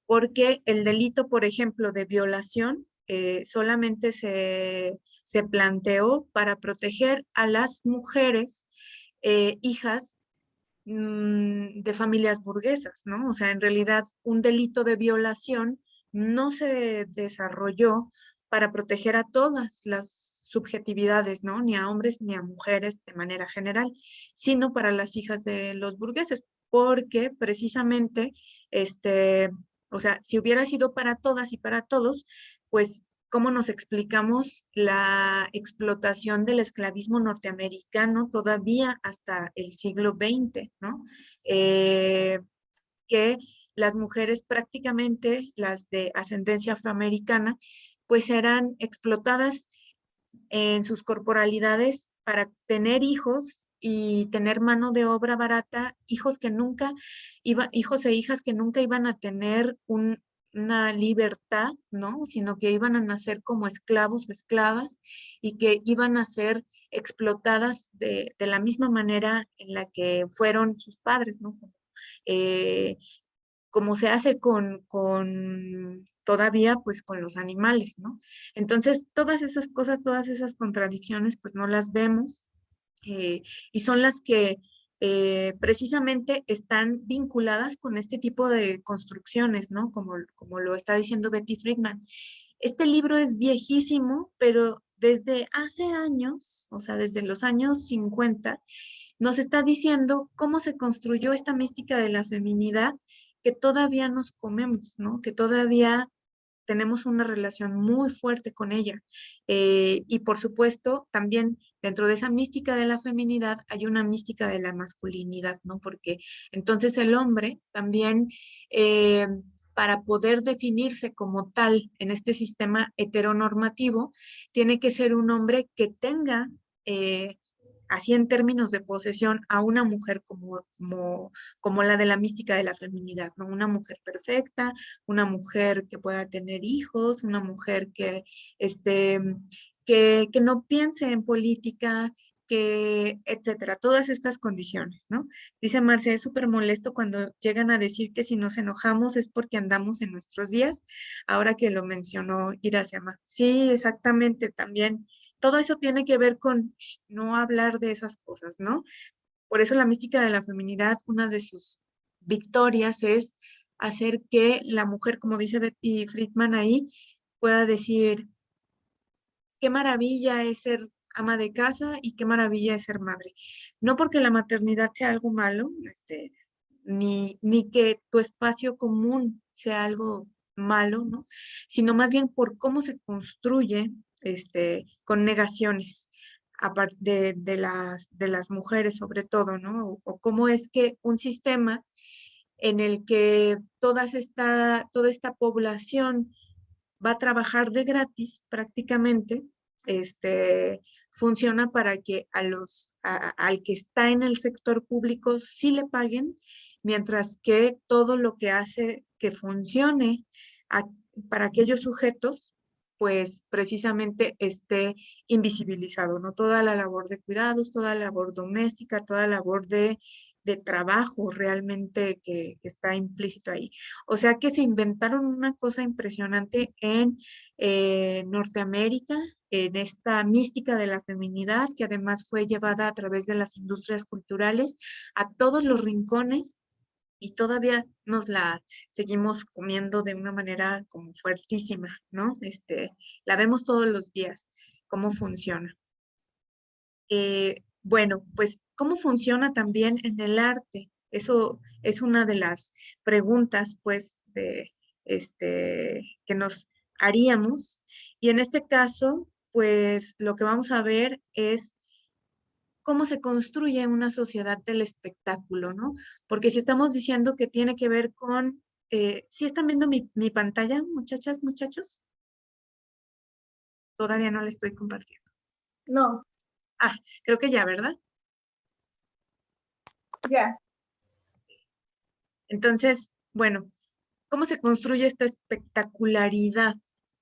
porque el delito, por ejemplo, de violación, solamente se planteó para proteger a las mujeres hijas de familias burguesas, ¿no? O sea, en realidad un delito de violación no se desarrolló para proteger a todas las subjetividades, ¿no? Ni a hombres ni a mujeres de manera general, sino para las hijas de los burgueses, porque precisamente, o sea, si hubiera sido para todas y para todos, pues cómo nos explicamos la explotación del esclavismo norteamericano todavía hasta el siglo XX, ¿no? Que las mujeres prácticamente, las de ascendencia afroamericana, pues eran explotadas en sus corporalidades para tener hijos y tener mano de obra barata, hijos hijos e hijas que nunca iban a tener una libertad, ¿no? Sino que iban a nacer como esclavos o esclavas, y que iban a ser explotadas de la misma manera en la que fueron sus padres, ¿no? Eh, Como se hace todavía pues con los animales, ¿no? Entonces, todas esas cosas, todas esas contradicciones, pues no las vemos, y son las que precisamente están vinculadas con este tipo de construcciones, ¿no? Como lo está diciendo Betty Friedman. Este libro es viejísimo, pero desde hace años, o sea, desde los años 50, nos está diciendo cómo se construyó esta mística de la feminidad que todavía nos comemos, ¿no? Que todavía tenemos una relación muy fuerte con ella. Y por supuesto, también dentro de esa mística de la feminidad hay una mística de la masculinidad, ¿no? Porque entonces el hombre también, para poder definirse como tal en este sistema heteronormativo, tiene que ser un hombre que tenga así en términos de posesión, a una mujer como la de la mística de la feminidad, ¿no? Una mujer perfecta, una mujer que pueda tener hijos, una mujer que no piense en política, que, etcétera, todas estas condiciones, ¿no? Dice Marce, es súper molesto cuando llegan a decir que si nos enojamos es porque andamos en nuestros días, ahora que lo mencionó Iracema. Sí, exactamente, también. Todo eso tiene que ver con no hablar de esas cosas, ¿no? Por eso la mística de la feminidad, una de sus victorias es hacer que la mujer, como dice Betty Friedman ahí, pueda decir, qué maravilla es ser ama de casa y qué maravilla es ser madre. No porque la maternidad sea algo malo, ni que tu espacio común sea algo malo, ¿no? Sino más bien por cómo se construye con negaciones aparte de las mujeres sobre todo, ¿no? O cómo es que un sistema en el que toda esta población va a trabajar de gratis prácticamente, funciona para que al que está en el sector público sí le paguen, mientras que todo lo que hace que funcione a- para aquellos sujetos, pues precisamente esté invisibilizado, ¿no? Toda la labor de cuidados, toda la labor doméstica, toda la labor de trabajo realmente que está implícito ahí. O sea que se inventaron una cosa impresionante en Norteamérica, en esta mística de la feminidad, que además fue llevada a través de las industrias culturales a todos los rincones y todavía nos la seguimos comiendo de una manera como fuertísima, ¿no? La vemos todos los días, cómo funciona. Bueno, pues, ¿cómo funciona también en el arte? Eso es una de las preguntas, pues, que nos haríamos. Y en este caso, pues, lo que vamos a ver es cómo se construye una sociedad del espectáculo, ¿no? Porque si estamos diciendo que tiene que ver con, ¿sí están viendo mi pantalla, muchachas, muchachos? Todavía no la estoy compartiendo. No, Ah, creo que ya, ¿verdad? ya. Entonces, bueno, ¿cómo se construye esta espectacularidad,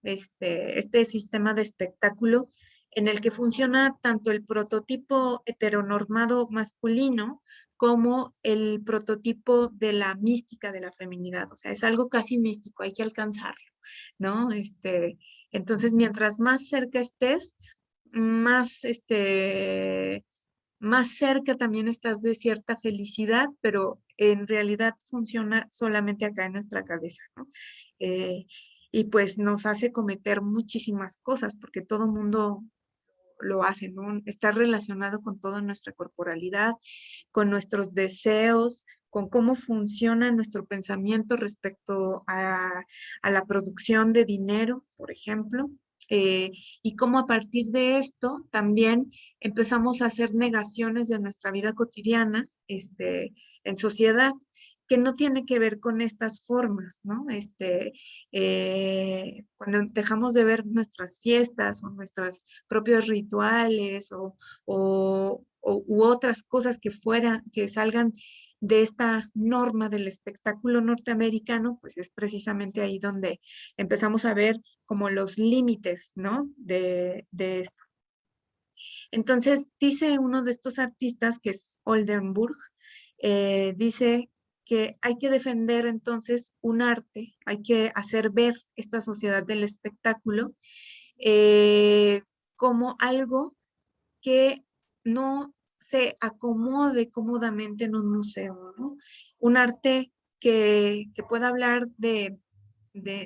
este sistema de espectáculo en el que funciona tanto el prototipo heteronormado masculino como el prototipo de la mística de la feminidad? O sea, es algo casi místico, hay que alcanzarlo, ¿no? Entonces, mientras más cerca estés, más, más cerca también estás de cierta felicidad, pero en realidad funciona solamente acá en nuestra cabeza, ¿no? Eh, y pues nos hace cometer muchísimas cosas, porque todo mundo lo hace, ¿no? Está relacionado con toda nuestra corporalidad, con nuestros deseos, con cómo funciona nuestro pensamiento respecto a la producción de dinero, por ejemplo, eh, y cómo a partir de esto también empezamos a hacer negaciones de nuestra vida cotidiana, en sociedad, que no tiene que ver con estas formas, ¿no? Cuando dejamos de ver nuestras fiestas o nuestros propios rituales u otras cosas que salgan de esta norma del espectáculo norteamericano, pues es precisamente ahí donde empezamos a ver como los límites, ¿no? De esto. Entonces, dice uno de estos artistas, que es Oldenburg, dice que hay que defender entonces un arte, hay que hacer ver esta sociedad del espectáculo eh, como algo que no se acomode cómodamente en un museo, ¿no? Un arte que pueda hablar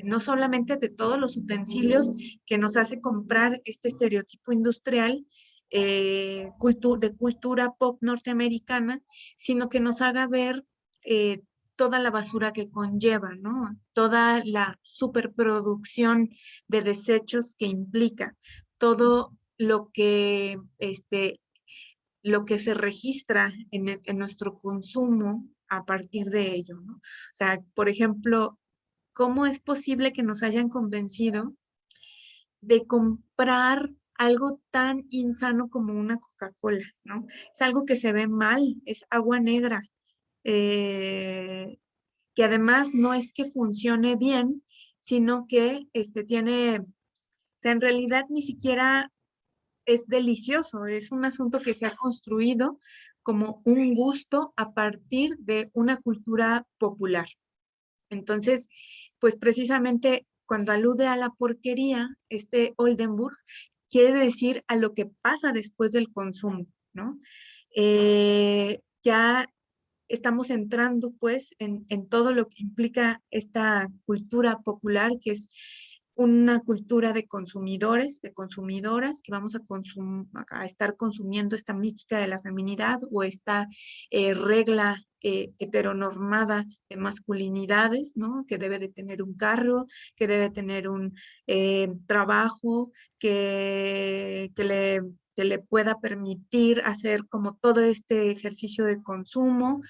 no solamente de todos los utensilios que nos hace comprar este estereotipo industrial de cultura pop norteamericana, sino que nos haga ver eh, toda la basura que conlleva, ¿no? Toda la superproducción de desechos que implica, todo lo que se registra en nuestro consumo a partir de ello, ¿no? O sea, por ejemplo, ¿cómo es posible que nos hayan convencido de comprar algo tan insano como una Coca-Cola, ¿no? Es algo que se ve mal, es agua negra, que además no es que funcione bien, sino que tiene, o sea, en realidad ni siquiera es delicioso, es un asunto que se ha construido como un gusto a partir de una cultura popular. Entonces, pues precisamente cuando alude a la porquería, Oldenburg quiere decir a lo que pasa después del consumo, ¿no? Ya estamos entrando pues en todo lo que implica esta cultura popular, que es una cultura de consumidores, de consumidoras, que vamos a estar consumiendo esta mística de la feminidad o esta regla heteronormada de masculinidades, ¿no? Que debe de tener un carro, que debe tener un trabajo, que le pueda permitir hacer como todo este ejercicio de consumo,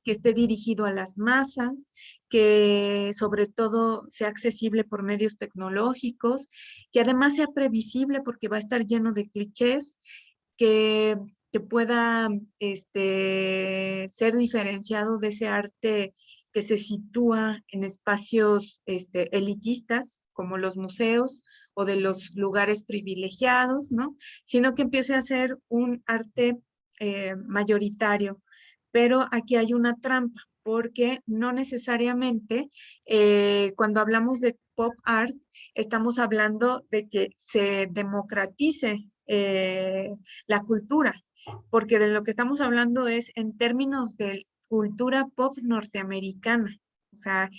que esté dirigido a las masas, que sobre todo sea accesible por medios tecnológicos, que además sea previsible porque va a estar lleno de clichés, que, que pueda ser diferenciado de ese arte que se sitúa en espacios elitistas, como los museos o de los lugares privilegiados, ¿no? Sino que empiece a ser un arte mayoritario. Pero aquí hay una trampa, porque no necesariamente cuando hablamos de pop art, estamos hablando de que se democratice la cultura, porque de lo que estamos hablando es en términos de cultura pop norteamericana. O sea,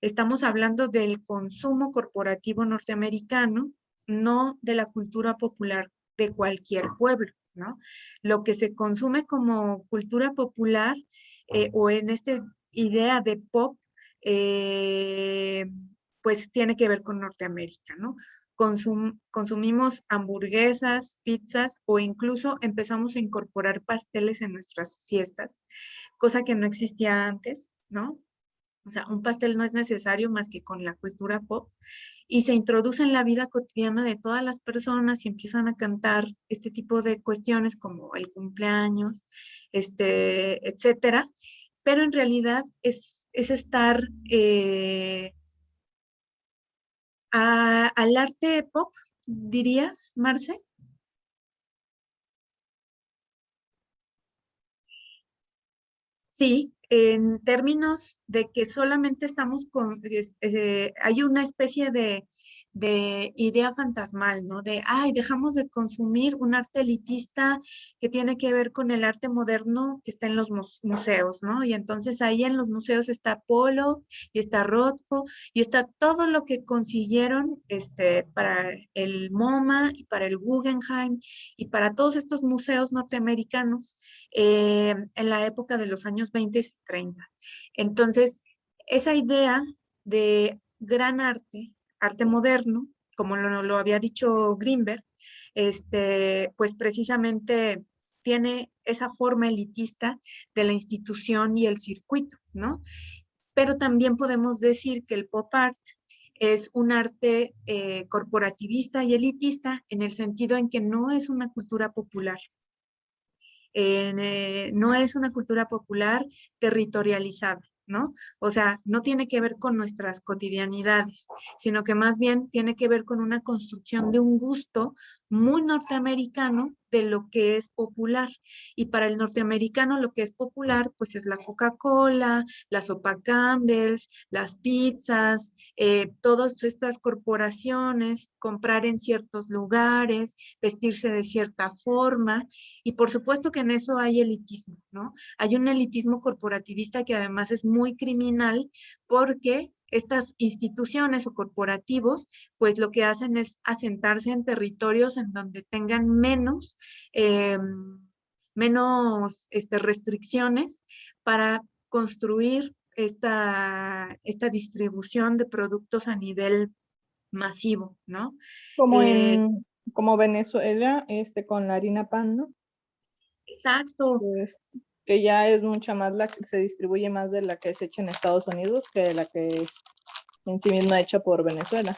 estamos hablando del consumo corporativo norteamericano, no de la cultura popular de cualquier pueblo, ¿no? Lo que se consume como cultura popular o en esta idea de pop, eh, pues tiene que ver con Norteamérica, ¿no? Consumimos hamburguesas, pizzas o incluso empezamos a incorporar pasteles en nuestras fiestas, cosa que no existía antes, ¿no? O sea, un pastel no es necesario más que con la cultura pop y se introduce en la vida cotidiana de todas las personas y empiezan a cantar este tipo de cuestiones como el cumpleaños, etcétera. Pero en realidad es estar al arte pop, dirías, Marce. Sí, en términos de que solamente estamos hay una especie de idea fantasmal, ¿no? De, ay, dejamos de consumir un arte elitista que tiene que ver con el arte moderno que está en los museos, ¿no? Y entonces ahí en los museos está Pollock y está Rothko y está todo lo que consiguieron para el MoMA y para el Guggenheim y para todos estos museos norteamericanos en la época de los años 20 y 30. Entonces, esa idea de gran arte, arte moderno, como lo había dicho Greenberg, pues precisamente tiene esa forma elitista de la institución y el circuito, ¿no? Pero también podemos decir que el pop art es un arte corporativista y elitista en el sentido en que no es una cultura popular, no es una cultura popular territorializada, ¿no? O sea, no tiene que ver con nuestras cotidianidades, sino que más bien tiene que ver con una construcción de un gusto muy norteamericano de lo que es popular. Y para el norteamericano lo que es popular, pues es la Coca-Cola, la sopa Campbell's, las pizzas, todas estas corporaciones, comprar en ciertos lugares, vestirse de cierta forma. Y por supuesto que en eso hay elitismo, ¿no? Hay un elitismo corporativista que además es muy criminal porque estas instituciones o corporativos, pues lo que hacen es asentarse en territorios en donde tengan eh, menos restricciones para construir esta distribución de productos a nivel masivo, ¿no? Como como Venezuela, con la harina pan, ¿no? Exacto. Pues, que ya es mucha más la que se distribuye más de la que es hecha en Estados Unidos que de la que es en sí misma hecha por Venezuela.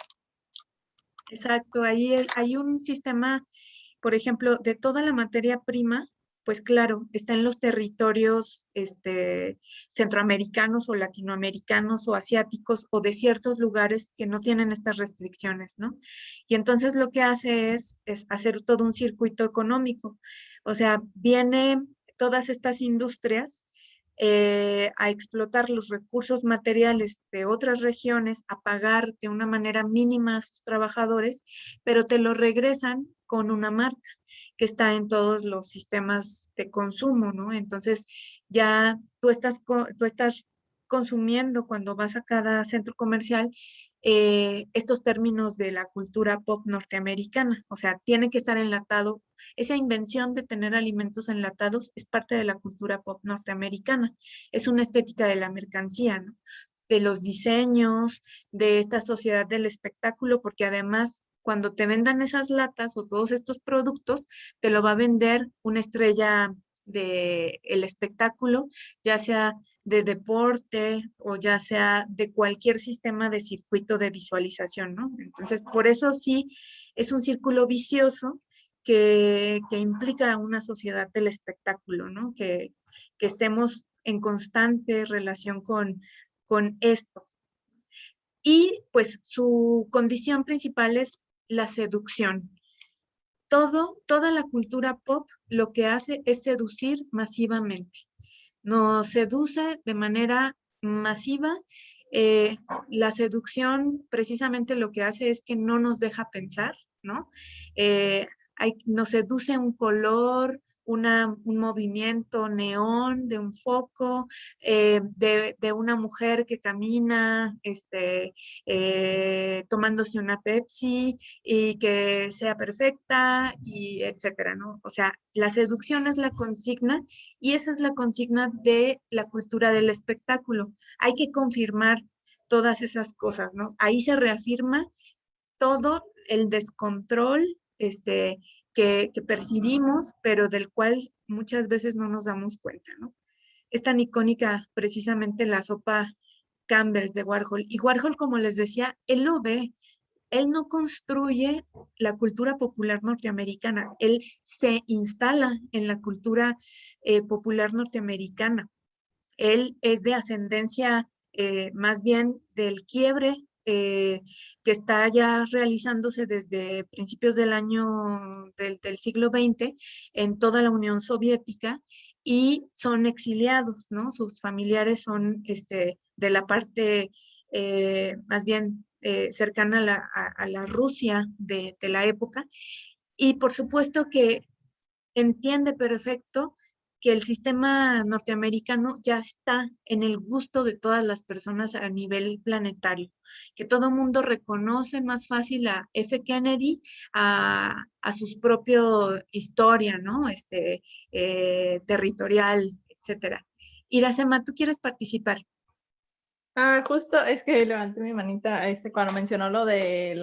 Exacto, ahí hay un sistema por ejemplo, de toda la materia prima, pues claro, está en los territorios centroamericanos o latinoamericanos o asiáticos o de ciertos lugares que no tienen estas restricciones, ¿no? Y entonces lo que hace es hacer todo un circuito económico. O sea, vienen todas estas industrias a explotar los recursos materiales de otras regiones, a pagar de una manera mínima a sus trabajadores, pero te lo regresan con una marca que está en todos los sistemas de consumo, ¿no? Entonces, ya tú estás consumiendo cuando vas a cada centro comercial estos términos de la cultura pop norteamericana. O sea, tiene que estar enlatado. Esa invención de tener alimentos enlatados es parte de la cultura pop norteamericana. Es una estética de la mercancía, ¿no? De los diseños, de esta sociedad del espectáculo, porque además cuando te vendan esas latas o todos estos productos, te lo va a vender una estrella de el espectáculo, ya sea de deporte o ya sea de cualquier sistema de circuito de visualización, ¿no? Entonces, por eso sí es un círculo vicioso que implica una sociedad del espectáculo, ¿no? Que estemos en constante relación con esto. Y pues su condición principal es la seducción. Toda la cultura pop lo que hace es seducir masivamente. Nos seduce de manera masiva. La seducción precisamente lo que hace es que no nos deja pensar, ¿no? Nos seduce un color, un movimiento neón de un foco, de una mujer que camina tomándose una Pepsi y que sea perfecta y etcétera, ¿no? O sea, la seducción es la consigna y esa es la consigna de la cultura del espectáculo. Hay que confirmar todas esas cosas, ¿no? Ahí se reafirma todo el descontrol que percibimos, pero del cual muchas veces no nos damos cuenta, ¿no? Es tan icónica precisamente la sopa Campbell's de Warhol. Y Warhol, como les decía, él lo ve, él no construye la cultura popular norteamericana, él se instala en la cultura popular norteamericana. Él es de ascendencia más bien del quiebre que está ya realizándose desde principios del siglo XX en toda la Unión Soviética y son exiliados, ¿no? Sus familiares son de la parte más bien cercana a la Rusia de la época y por supuesto que entiende perfecto que el sistema norteamericano ya está en el gusto de todas las personas a nivel planetario, que todo mundo reconoce más fácil a F. Kennedy, a su propia historia, ¿no? Territorial, etcétera. Iracema, ¿tú quieres participar? Justo es que levanté mi manita cuando mencionó lo de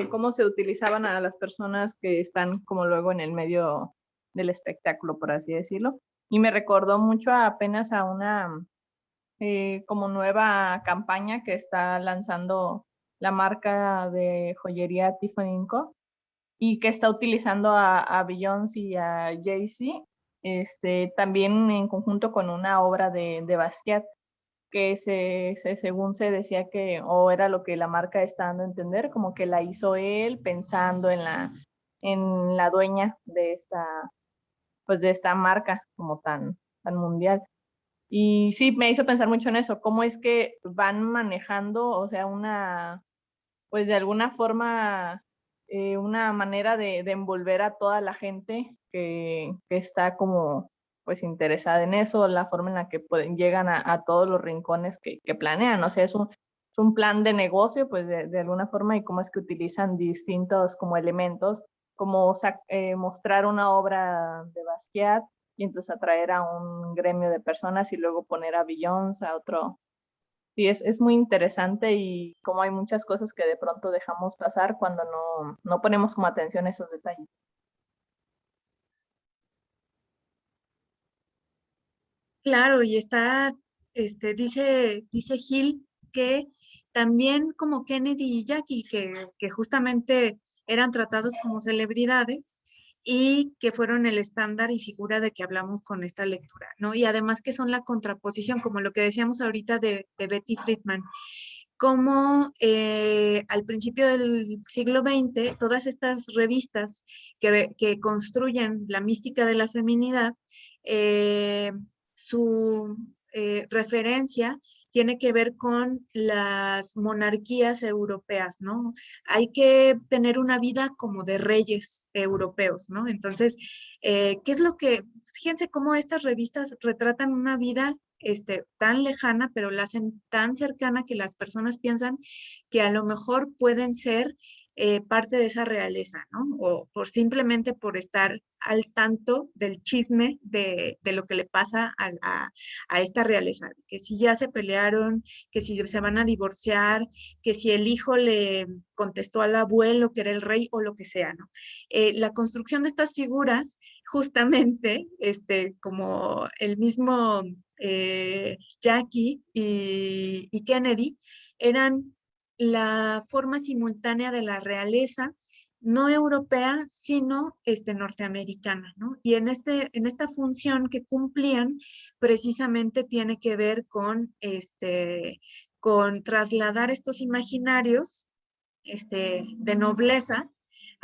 cómo se utilizaban a las personas que están como luego en el medio del espectáculo, por así decirlo. Y me recordó mucho apenas a una como nueva campaña que está lanzando la marca de joyería Tiffany & Co. y que está utilizando a Beyoncé y a Jay-Z, también en conjunto con una obra de Basquiat que según se decía que, o era lo que la marca está dando a entender, como que la hizo él pensando en la dueña pues de esta marca como tan mundial. Y sí, me hizo pensar mucho en eso, cómo es que van manejando, o sea, pues de alguna forma, una manera de envolver a toda la gente que está como pues interesada en eso, la forma en la que llegan a todos los rincones que planean, o sea, es un plan de negocio, pues de alguna forma, y cómo es que utilizan distintos como elementos, como mostrar una obra de Basquiat y entonces atraer a un gremio de personas y luego poner a Beyoncé, a otro. Sí, es muy interesante y como hay muchas cosas que de pronto dejamos pasar cuando no ponemos como atención a esos detalles. Claro, y está, dice Gil que también como Kennedy y Jackie, que justamente eran tratados como celebridades y que fueron el estándar y figura de que hablamos con esta lectura, ¿no? Y además que son la contraposición, como lo que decíamos ahorita de Betty Friedan, como al principio del siglo XX, todas estas revistas que construyen la mística de la feminidad, su referencia tiene que ver con las monarquías europeas, ¿no? Hay que tener una vida como de reyes europeos, ¿no? Entonces, ¿qué es lo que, fíjense cómo estas revistas retratan una vida tan lejana, pero la hacen tan cercana que las personas piensan que a lo mejor pueden ser parte de esa realeza, ¿no? O por simplemente por estar al tanto del chisme de lo que le pasa a esta realeza, que si ya se pelearon, que si se van a divorciar, que si el hijo le contestó al abuelo que era el rey o lo que sea, ¿no? La construcción de estas figuras, justamente, como el mismo Jackie y Kennedy, eran la forma simultánea de la realeza, no europea, sino norteamericana, ¿no? Y en esta función que cumplían, precisamente tiene que ver con trasladar estos imaginarios de nobleza,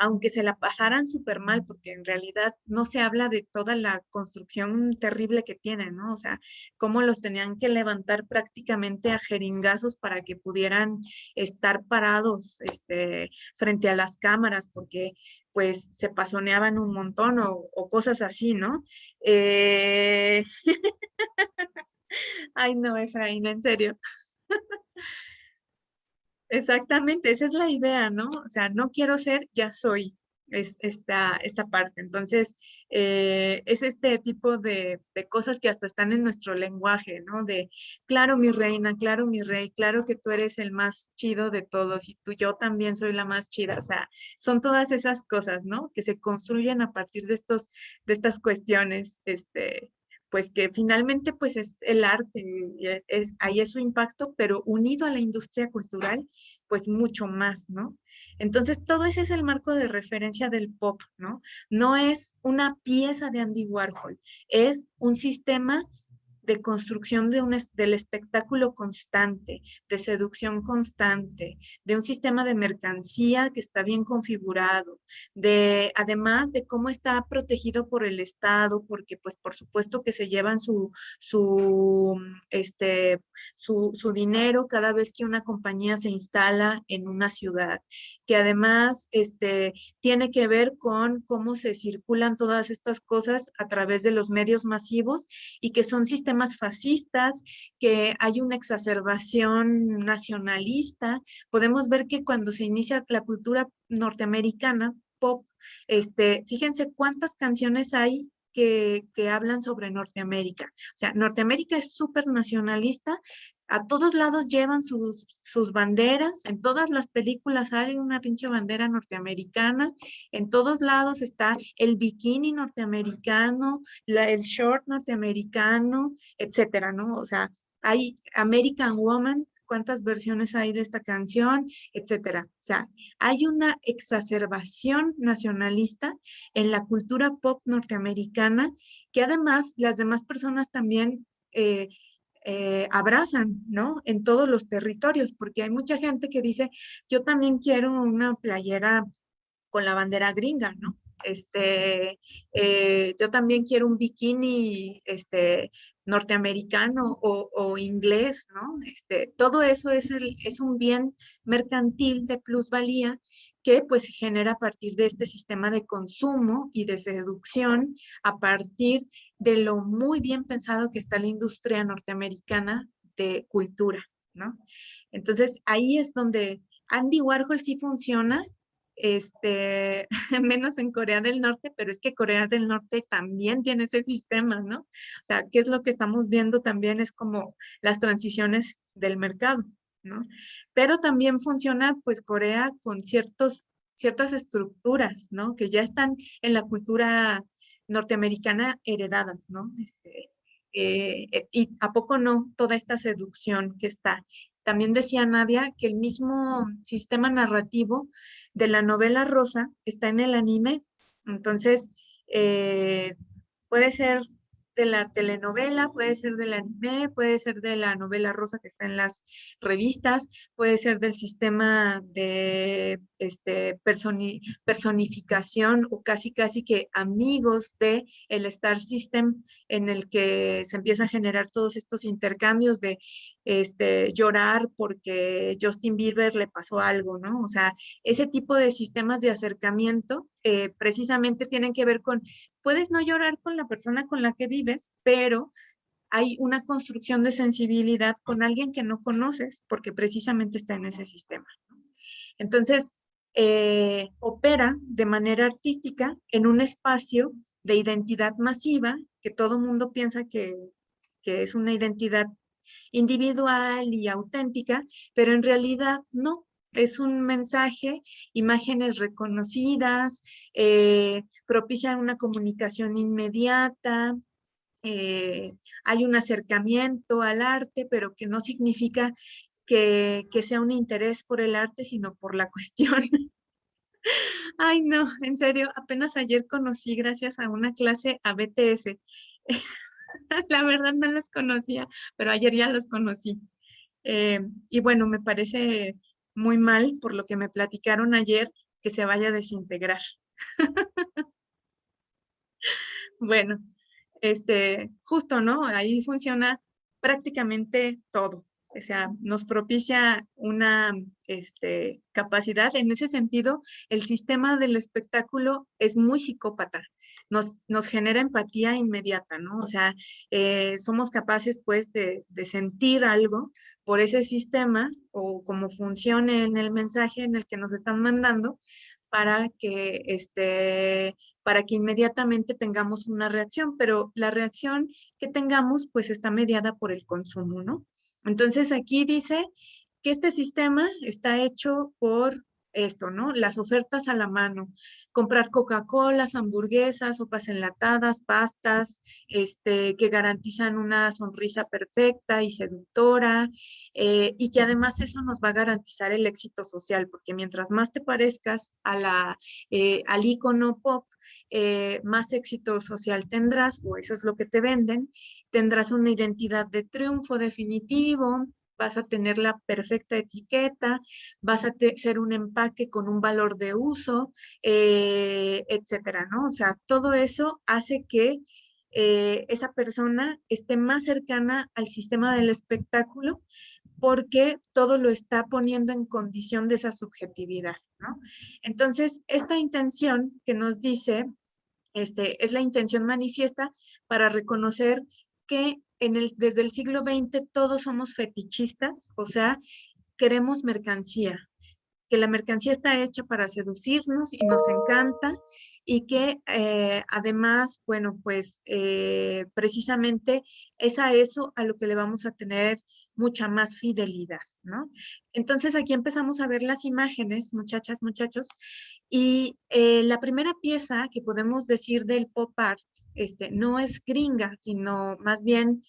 aunque se la pasaran súper mal, porque en realidad no se habla de toda la construcción terrible que tienen, ¿no? O sea, cómo los tenían que levantar prácticamente a jeringazos para que pudieran estar parados frente a las cámaras, porque pues se pasoneaban un montón o cosas así, ¿no? Ay, no, Efraín, en serio. Exactamente, esa es la idea, ¿no? O sea, no quiero ser, ya soy, es esta parte. Entonces, es este tipo de cosas que hasta están en nuestro lenguaje, ¿no? De, claro, mi reina, claro, mi rey, claro que tú eres el más chido de todos y yo también soy la más chida. O sea, son todas esas cosas, ¿no? Que se construyen a partir de estas cuestiones, pues que finalmente pues es el arte, y ahí es su impacto, pero unido a la industria cultural, pues mucho más, ¿no? Entonces, todo ese es el marco de referencia del pop, ¿no? No es una pieza de Andy Warhol, es un sistema de construcción del espectáculo constante, de seducción constante, de un sistema de mercancía que está bien configurado, además de cómo está protegido por el Estado, porque pues por supuesto que se llevan su dinero cada vez que una compañía se instala en una ciudad, que además tiene que ver con cómo se circulan todas estas cosas a través de los medios masivos y que son sistemas fascistas, que hay una exacerbación nacionalista. Podemos ver que cuando se inicia la cultura norteamericana, pop, fíjense cuántas canciones hay que hablan sobre Norteamérica. O sea, Norteamérica es súper nacionalista, a todos lados llevan sus banderas, en todas las películas sale una pinche bandera norteamericana, en todos lados está el bikini norteamericano, el short norteamericano, etcétera, ¿no? O sea, hay American Woman, cuántas versiones hay de esta canción, etcétera. O sea, hay una exacerbación nacionalista en la cultura pop norteamericana que además las demás personas también abrazan, ¿no? En todos los territorios, porque hay mucha gente que dice, yo también quiero una playera con la bandera gringa, ¿no? Yo también quiero un bikini, norteamericano o inglés, ¿no? Todo eso es un bien mercantil de plusvalía que pues se genera a partir de este sistema de consumo y de seducción, a partir de lo muy bien pensado que está la industria norteamericana de cultura, ¿no? Entonces ahí es donde Andy Warhol sí funciona, menos en Corea del Norte, pero es que Corea del Norte también tiene ese sistema, ¿no? O sea, ¿qué es lo que estamos viendo también? Es como las transiciones del mercado, ¿no? Pero también funciona, pues, Corea con ciertas estructuras, ¿no? Que ya están en la cultura norteamericana heredadas, ¿no? Y a poco no toda esta seducción que está también decía Nadia que el mismo sistema narrativo de la novela rosa está en el anime. Entonces, puede ser de la telenovela, puede ser del anime, puede ser de la novela rosa que está en las revistas, puede ser del sistema de personificación o casi que amigos de el Star System, en el que se empieza a generar todos estos intercambios de llorar porque Justin Bieber le pasó algo, ¿no? O sea, ese tipo de sistemas de acercamiento precisamente tienen que ver con, puedes no llorar con la persona con la que vives, pero hay una construcción de sensibilidad con alguien que no conoces porque precisamente está en ese sistema. Entonces, opera de manera artística en un espacio de identidad masiva que todo mundo piensa que es una identidad individual y auténtica, pero en realidad no. Es un mensaje, imágenes reconocidas, propician una comunicación inmediata, hay un acercamiento al arte, pero que no significa que sea un interés por el arte, sino por la cuestión. Ay, no, en serio, apenas ayer conocí, gracias a una clase, a BTS. La verdad no los conocía, pero ayer ya los conocí. Y bueno, me parece muy mal por lo que me platicaron ayer que se vaya a desintegrar. Bueno, justo, ¿no? Ahí funciona prácticamente todo. O sea, nos propicia una capacidad. En ese sentido, el sistema del espectáculo es muy psicópata. Nos genera empatía inmediata, ¿no? O sea, somos capaces, pues, de sentir algo por ese sistema o como funcione en el mensaje en el que nos están mandando para que inmediatamente tengamos una reacción, pero la reacción que tengamos pues está mediada por el consumo, ¿no? Entonces aquí dice que este sistema está hecho por esto, ¿no? Las ofertas a la mano, comprar Coca-Colas, hamburguesas, sopas enlatadas, pastas, que garantizan una sonrisa perfecta y seductora, y que además eso nos va a garantizar el éxito social, porque mientras más te parezcas al ícono pop, más éxito social tendrás, o eso es lo que te venden, tendrás una identidad de triunfo definitivo, vas a tener la perfecta etiqueta, vas a ser un empaque con un valor de uso, etcétera, ¿no? O sea, todo eso hace que esa persona esté más cercana al sistema del espectáculo porque todo lo está poniendo en condición de esa subjetividad, ¿no? Entonces, esta intención que nos dice, es la intención manifiesta para reconocer que desde el siglo XX todos somos fetichistas, o sea, queremos mercancía, que la mercancía está hecha para seducirnos y nos encanta y que además, bueno, pues precisamente es a eso a lo que le vamos a tener mucha más fidelidad, ¿no? Entonces aquí empezamos a ver las imágenes, muchachas, muchachos, y la primera pieza que podemos decir del pop art, no es gringa, sino más bien,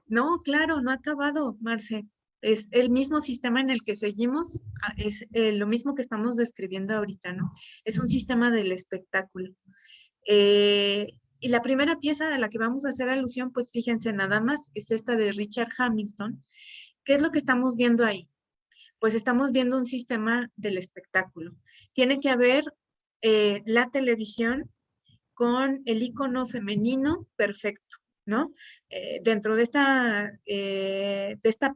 no, claro, no ha acabado, Marce, es el mismo sistema en el que seguimos, es lo mismo que estamos describiendo ahorita, ¿no? Es un sistema del espectáculo. Y la primera pieza de la que vamos a hacer alusión, pues fíjense nada más, es esta de Richard Hamilton. ¿Qué es lo que estamos viendo ahí? Pues estamos viendo un sistema del espectáculo. Tiene que haber la televisión con el icono femenino perfecto, ¿no? Dentro de esta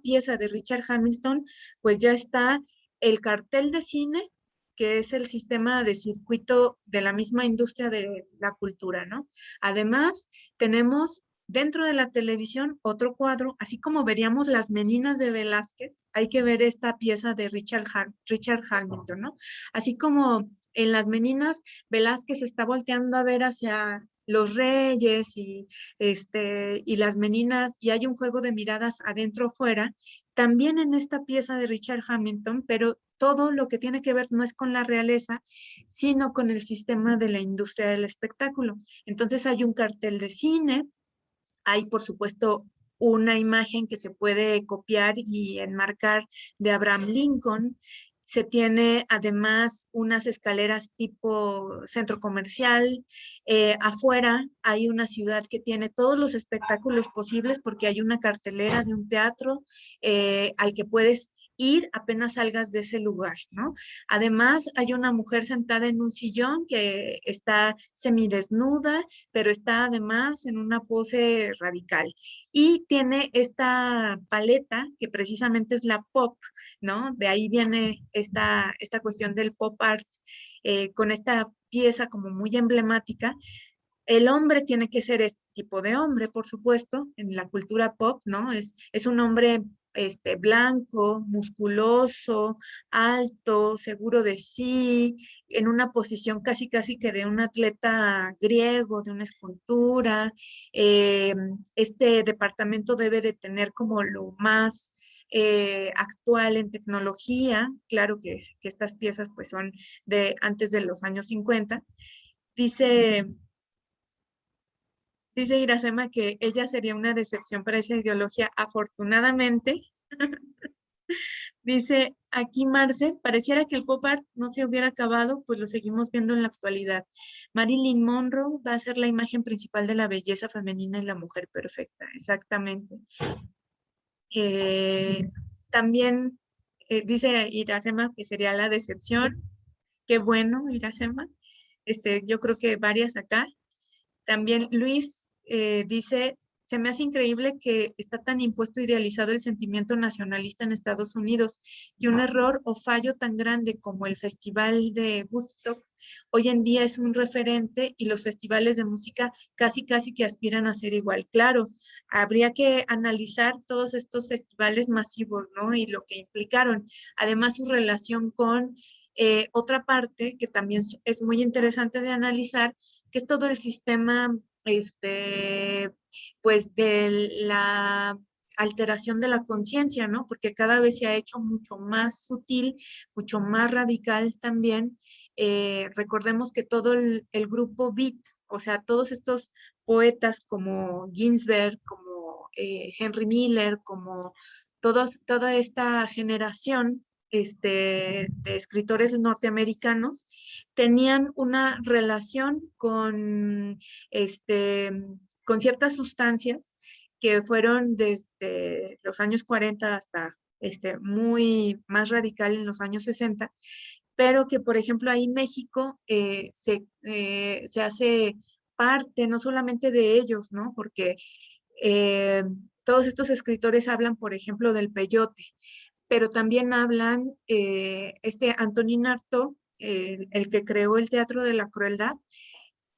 pieza de Richard Hamilton, pues ya está el cartel de cine, que es el sistema de circuito de la misma industria de la cultura, ¿no? Además, tenemos dentro de la televisión otro cuadro, así como veríamos las meninas de Velázquez, hay que ver esta pieza de Richard Hamilton, ¿no? Así como en las meninas, Velázquez está volteando a ver hacia los reyes y las meninas, y hay un juego de miradas adentro afuera, también en esta pieza de Richard Hamilton, pero todo lo que tiene que ver no es con la realeza, sino con el sistema de la industria del espectáculo. Entonces hay un cartel de cine, hay por supuesto una imagen que se puede copiar y enmarcar de Abraham Lincoln. Se tiene además unas escaleras tipo centro comercial. Afuera hay una ciudad que tiene todos los espectáculos posibles porque hay una cartelera de un teatro al que puedes ir apenas salgas de ese lugar, ¿no? Además, hay una mujer sentada en un sillón que está semidesnuda, pero está además en una pose radical. Y tiene esta paleta que precisamente es la pop, ¿no? De ahí viene esta cuestión del pop art, con esta pieza como muy emblemática. El hombre tiene que ser este tipo de hombre, por supuesto, en la cultura pop, ¿no? Es un hombre blanco, musculoso, alto, seguro de sí, en una posición casi casi que de un atleta griego, de una escultura. Este departamento debe de tener como lo más actual en tecnología. Claro que estas piezas pues son de antes de los años 50. Dice Dice Iracema que ella sería una decepción para esa ideología. Afortunadamente, dice aquí Marce, pareciera que el pop art no se hubiera acabado, pues lo seguimos viendo en la actualidad. Marilyn Monroe va a ser la imagen principal de la belleza femenina y la mujer perfecta, exactamente. También dice Iracema que sería la decepción. Qué bueno, Iracema. Yo creo que varias acá. También Luis dice, se me hace increíble que está tan impuesto e idealizado el sentimiento nacionalista en Estados Unidos y un error o fallo tan grande como el Festival de Woodstock hoy en día es un referente y los festivales de música casi casi que aspiran a ser igual. Claro, habría que analizar todos estos festivales masivos, ¿no? Y lo que implicaron. Además, su relación con otra parte que también es muy interesante de analizar, que es todo el sistema, pues de la alteración de la conciencia, ¿no? Porque cada vez se ha hecho mucho más sutil, mucho más radical también. Recordemos que todo el grupo Beat, o sea, todos estos poetas como Ginsberg, como Henry Miller, como toda esta generación de escritores norteamericanos, tenían una relación con ciertas sustancias que fueron desde los años 40 hasta muy más radical en los años 60, pero que, por ejemplo, ahí México se hace parte no solamente de ellos, ¿no? Porque eh, todos estos escritores hablan, por ejemplo, del peyote, pero también hablan, Antonín Artaud, el que creó el Teatro de la Crueldad,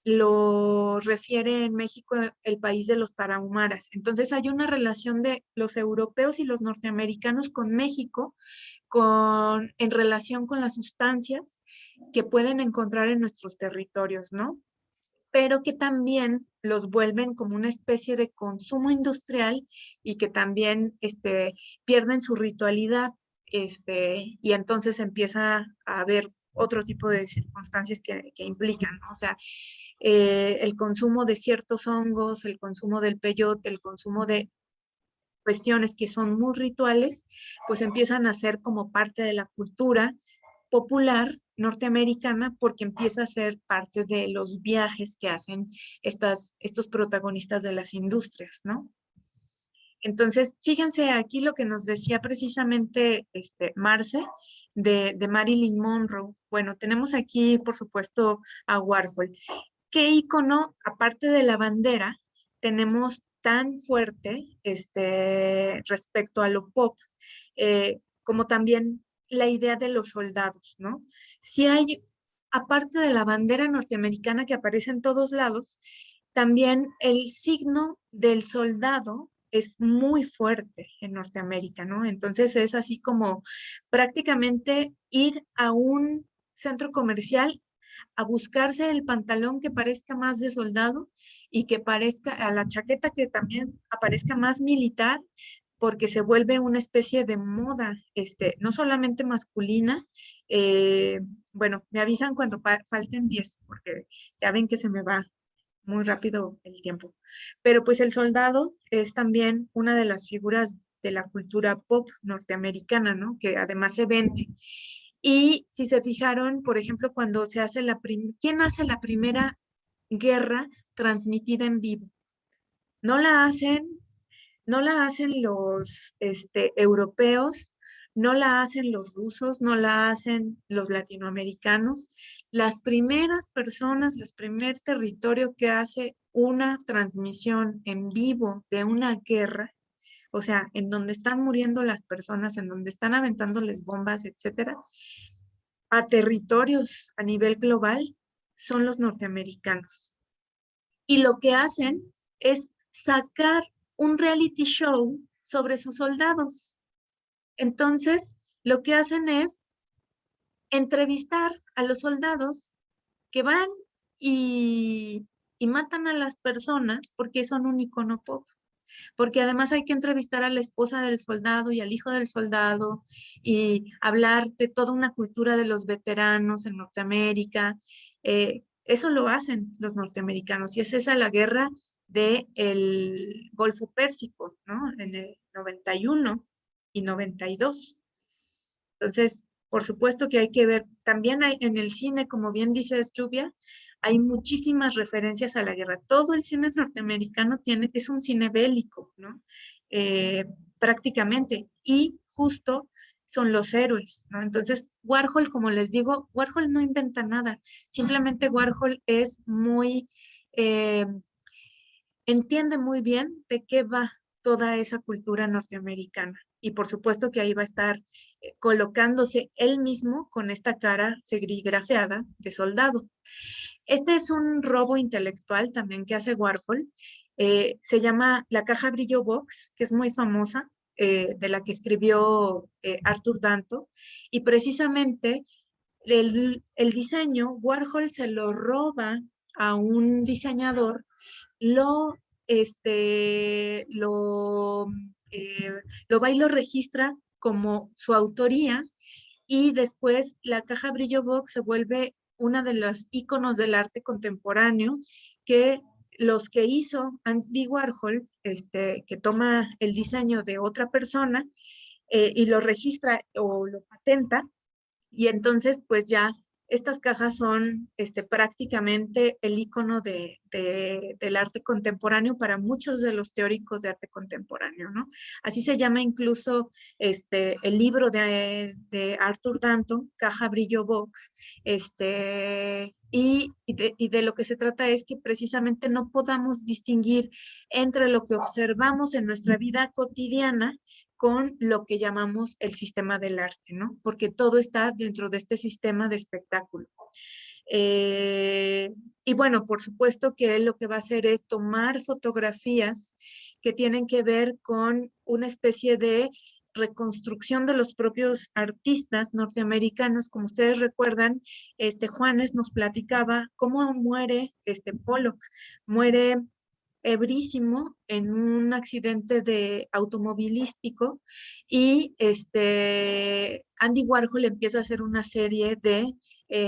lo refiere en México el país de los tarahumaras. Entonces hay una relación de los europeos y los norteamericanos con México en relación con las sustancias que pueden encontrar en nuestros territorios, ¿no? Pero que también los vuelven como una especie de consumo industrial y que también pierden su ritualidad, y entonces empieza a haber otro tipo de circunstancias que implican, ¿no? O sea, el consumo de ciertos hongos, el consumo del peyote, el consumo de cuestiones que son muy rituales, pues empiezan a ser como parte de la cultura popular norteamericana porque empieza a ser parte de los viajes que hacen estos protagonistas de las industrias, ¿no? Entonces, fíjense aquí lo que nos decía precisamente Marce de Marilyn Monroe. Bueno, tenemos aquí, por supuesto, a Warhol. ¿Qué icono, aparte de la bandera, tenemos tan fuerte respecto a lo pop, como también la idea de los soldados, ¿no? Si hay, aparte de la bandera norteamericana que aparece en todos lados, también el signo del soldado es muy fuerte en Norteamérica, ¿no? Entonces es así como prácticamente ir a un centro comercial a buscarse el pantalón que parezca más de soldado y que parezca, a la chaqueta que también aparezca más militar, porque se vuelve una especie de moda, no solamente masculina. Bueno, me avisan cuando falten 10, porque ya ven que se me va muy rápido el tiempo. Pero pues el soldado es también una de las figuras de la cultura pop norteamericana, ¿no? Que además se vende. Y si se fijaron, por ejemplo, cuando se hace ¿quién hace la primera guerra transmitida en vivo? No la hacen, no la hacen los europeos, no la hacen los rusos, no la hacen los latinoamericanos. Las primeras personas, el primer territorio que hace una transmisión en vivo de una guerra, o sea, en donde están muriendo las personas, en donde están aventándoles bombas, etcétera, a territorios a nivel global, son los norteamericanos. Y lo que hacen es sacar un reality show sobre sus soldados. Entonces, lo que hacen es entrevistar a los soldados que van y matan a las personas porque son un icono pop. Porque además hay que entrevistar a la esposa del soldado y al hijo del soldado y hablar de toda una cultura de los veteranos en Norteamérica. Eso lo hacen los norteamericanos y es esa la guerra del Golfo Pérsico, ¿no? En el 91 y 92. Entonces, por supuesto que hay que ver, también hay en el cine, como bien dice Lluvia, hay muchísimas referencias a la guerra. Todo el cine norteamericano es un cine bélico, ¿no? Prácticamente. Y justo son los héroes, ¿no? Entonces, Warhol, como les digo, Warhol no inventa nada. Simplemente Warhol es entiende muy bien de qué va toda esa cultura norteamericana. Y por supuesto que ahí va a estar colocándose él mismo con esta cara serigrafeada de soldado. Este es un robo intelectual también que hace Warhol. Se llama La Caja Brillo Box, que es muy famosa, de la que escribió Arthur Danto. Y precisamente el diseño, Warhol se lo roba a un diseñador, lo, lo va y lo registra como su autoría y después la caja Brillo Box se vuelve una de los íconos del arte contemporáneo que los que hizo Andy Warhol, que toma el diseño de otra persona y lo registra o lo patenta, y entonces pues ya estas cajas son prácticamente el icono del arte contemporáneo para muchos de los teóricos de arte contemporáneo, ¿no? Así se llama incluso el libro de Arthur Danto, Caja Brillo Box, y de lo que se trata es que precisamente no podamos distinguir entre lo que observamos en nuestra vida cotidiana con lo que llamamos el sistema del arte, ¿no? Porque todo está dentro de este sistema de espectáculo. Y bueno, por supuesto que él lo que va a hacer es tomar fotografías que tienen que ver con una especie de reconstrucción de los propios artistas norteamericanos. Como ustedes recuerdan, Juanes nos platicaba cómo muere Pollock. Muere ebrísimo en un accidente de automovilístico y Andy Warhol empieza a hacer una serie de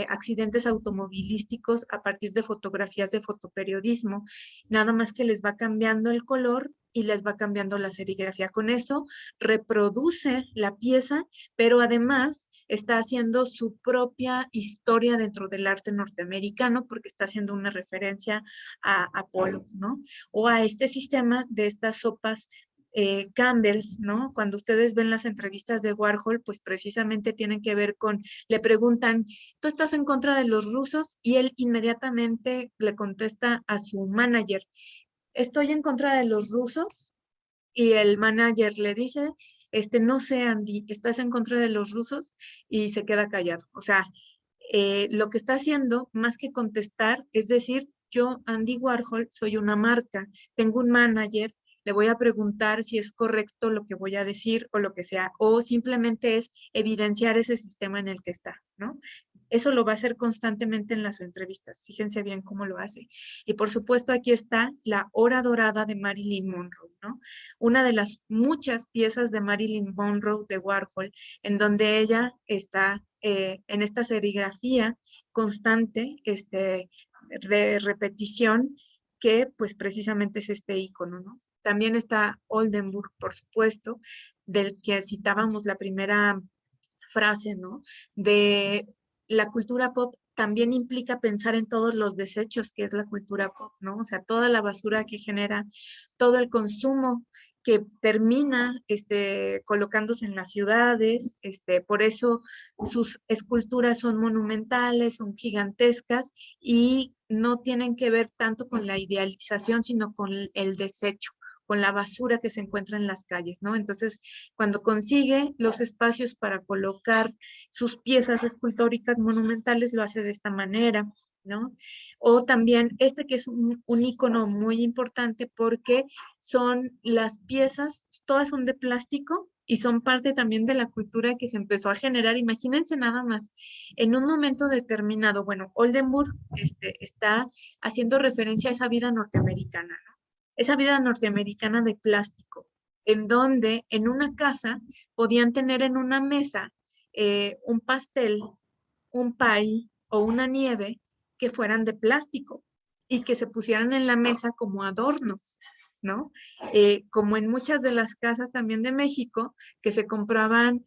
accidentes automovilísticos a partir de fotografías de fotoperiodismo, nada más que les va cambiando el color y les va cambiando la serigrafía. Con eso reproduce la pieza, pero además está haciendo su propia historia dentro del arte norteamericano porque está haciendo una referencia a Pollock, ¿no? O a este sistema de estas sopas Campbell's, ¿no? Cuando ustedes ven las entrevistas de Warhol, pues precisamente tienen que ver con, le preguntan, ¿tú estás en contra de los rusos? Y él inmediatamente le contesta a su manager, estoy en contra de los rusos. Y el manager le dice, no sé, Andy, ¿estás en contra de los rusos? Y se queda callado. O sea, lo que está haciendo, más que contestar, es decir, yo, Andy Warhol, soy una marca, tengo un manager, le voy a preguntar si es correcto lo que voy a decir o lo que sea, o simplemente es evidenciar ese sistema en el que está, ¿no? Eso lo va a hacer constantemente en las entrevistas. Fíjense bien cómo lo hace. Y por supuesto, aquí está la hora dorada de Marilyn Monroe, ¿no? Una de las muchas piezas de Marilyn Monroe de Warhol, en donde ella está en esta serigrafía constante, de repetición, que pues precisamente es este icono, ¿no? También está Oldenburg, por supuesto, del que citábamos la primera frase, ¿no? De la cultura pop también implica pensar en todos los desechos que es la cultura pop, ¿no? O sea, toda la basura que genera, todo el consumo que termina colocándose en las ciudades, por eso sus esculturas son monumentales, son gigantescas y no tienen que ver tanto con la idealización, sino con el desecho, con la basura que se encuentra en las calles, ¿no? Entonces, cuando consigue los espacios para colocar sus piezas escultóricas monumentales, lo hace de esta manera, ¿no? O también que es un icono muy importante porque son las piezas, todas son de plástico y son parte también de la cultura que se empezó a generar. Imagínense nada más, en un momento determinado, bueno, Oldenburg está haciendo referencia a esa vida norteamericana, ¿no? Esa vida norteamericana de plástico, en donde en una casa podían tener en una mesa un pastel, un pie o una nieve que fueran de plástico y que se pusieran en la mesa como adornos, ¿no? Como en muchas de las casas también de México, que se compraban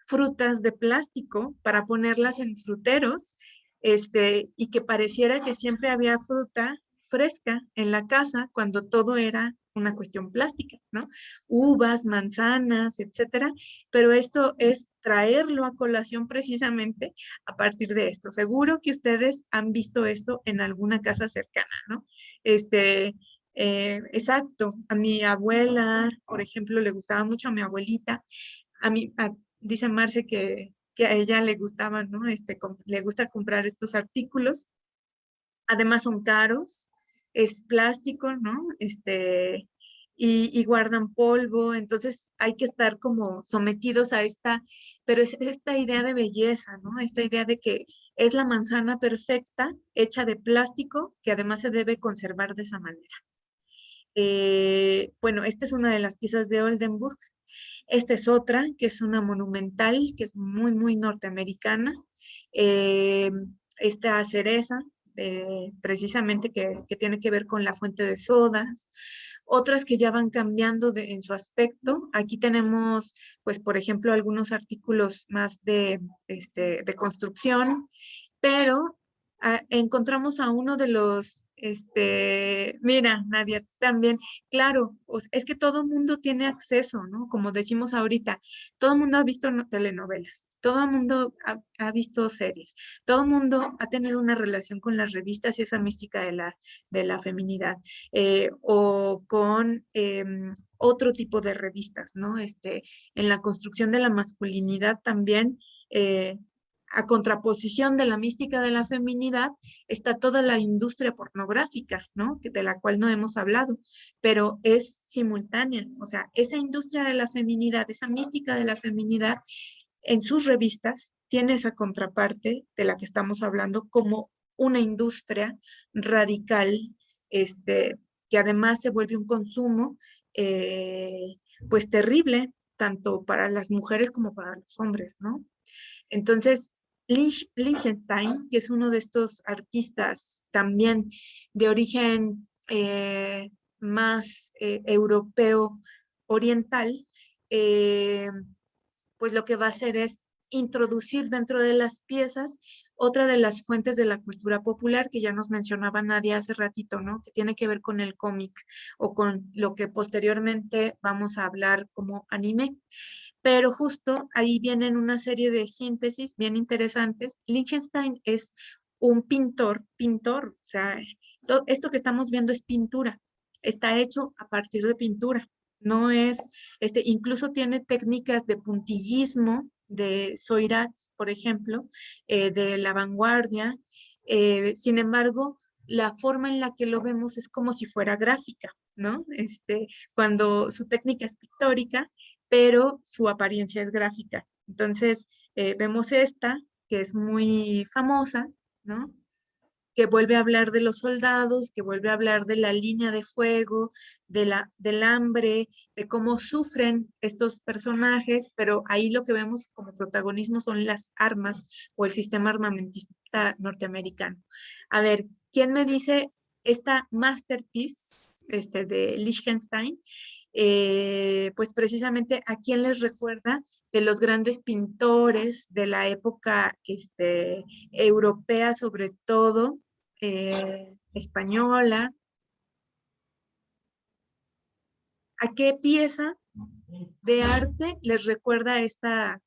frutas de plástico para ponerlas en fruteros, y que pareciera que siempre había fruta fresca en la casa cuando todo era una cuestión plástica, ¿no? Uvas, manzanas, etcétera, pero esto es traerlo a colación precisamente a partir de esto. Seguro que ustedes han visto esto en alguna casa cercana, ¿no? Exacto, a mi abuela, por ejemplo, le gustaba mucho a mi abuelita, dice Marce que a ella le gustaban, ¿no? Le gusta comprar estos artículos, además son caros, es plástico, ¿no? Y guardan polvo, entonces hay que estar como sometidos a pero es esta idea de belleza, ¿no? Esta idea de que es la manzana perfecta, hecha de plástico, que además se debe conservar de esa manera. Bueno, esta es una de las piezas de Oldenburg. Esta es otra, que es una monumental, que es muy, muy norteamericana. Esta cereza, precisamente que tiene que ver con la fuente de sodas. Otras que ya van cambiando en su aspecto. Aquí tenemos, pues, por ejemplo, algunos artículos más de construcción, pero encontramos a uno de los, mira, Nadia, también, claro, es que todo el mundo tiene acceso, ¿no? Como decimos ahorita, todo el mundo ha visto telenovelas, todo el mundo ha visto series, todo el mundo ha tenido una relación con las revistas y esa mística de la feminidad, o con otro tipo de revistas, ¿no? En la construcción de la masculinidad también, a contraposición de la mística de la feminidad, está toda la industria pornográfica, ¿no? De la cual no hemos hablado, pero es simultánea. O sea, esa industria de la feminidad, esa mística de la feminidad, en sus revistas, tiene esa contraparte de la que estamos hablando como una industria radical, que además se vuelve un consumo, pues terrible, tanto para las mujeres como para los hombres, ¿no? Entonces, Lichtenstein, que es uno de estos artistas también de origen más europeo oriental, pues lo que va a hacer es introducir dentro de las piezas otra de las fuentes de la cultura popular que ya nos mencionaba Nadia hace ratito, ¿no? Que tiene que ver con el cómic o con lo que posteriormente vamos a hablar como anime. Pero justo ahí vienen una serie de síntesis bien interesantes. Lichtenstein es un pintor, o sea, esto que estamos viendo es pintura, está hecho a partir de pintura, no es, incluso tiene técnicas de puntillismo, de Seurat, por ejemplo, de la vanguardia, sin embargo, la forma en la que lo vemos es como si fuera gráfica, ¿no? Cuando su técnica es pictórica, pero su apariencia es gráfica. Entonces, vemos esta, que es muy famosa, ¿no? Que vuelve a hablar de los soldados, que vuelve a hablar de la línea de fuego, del hambre, de cómo sufren estos personajes, pero ahí lo que vemos como protagonismo son las armas o el sistema armamentista norteamericano. A ver, ¿quién me dice esta masterpiece de Liechtenstein, pues precisamente a quién les recuerda de los grandes pintores de la época europea, sobre todo española. ¿A qué pieza de arte les recuerda esta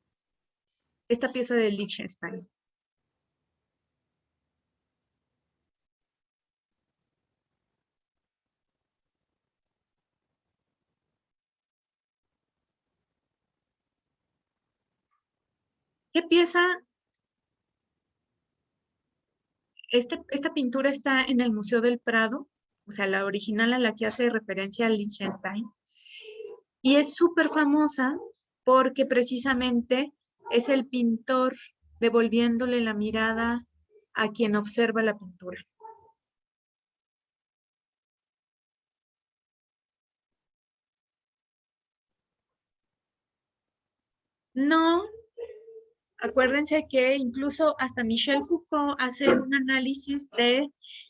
pieza de Liechtenstein? ¿Qué pieza? Esta pintura está en el Museo del Prado, o sea, la original a la que hace referencia a Liechtenstein, y es súper famosa porque precisamente es el pintor devolviéndole la mirada a quien observa la pintura. No, acuérdense que incluso hasta Michel Foucault hace un análisis de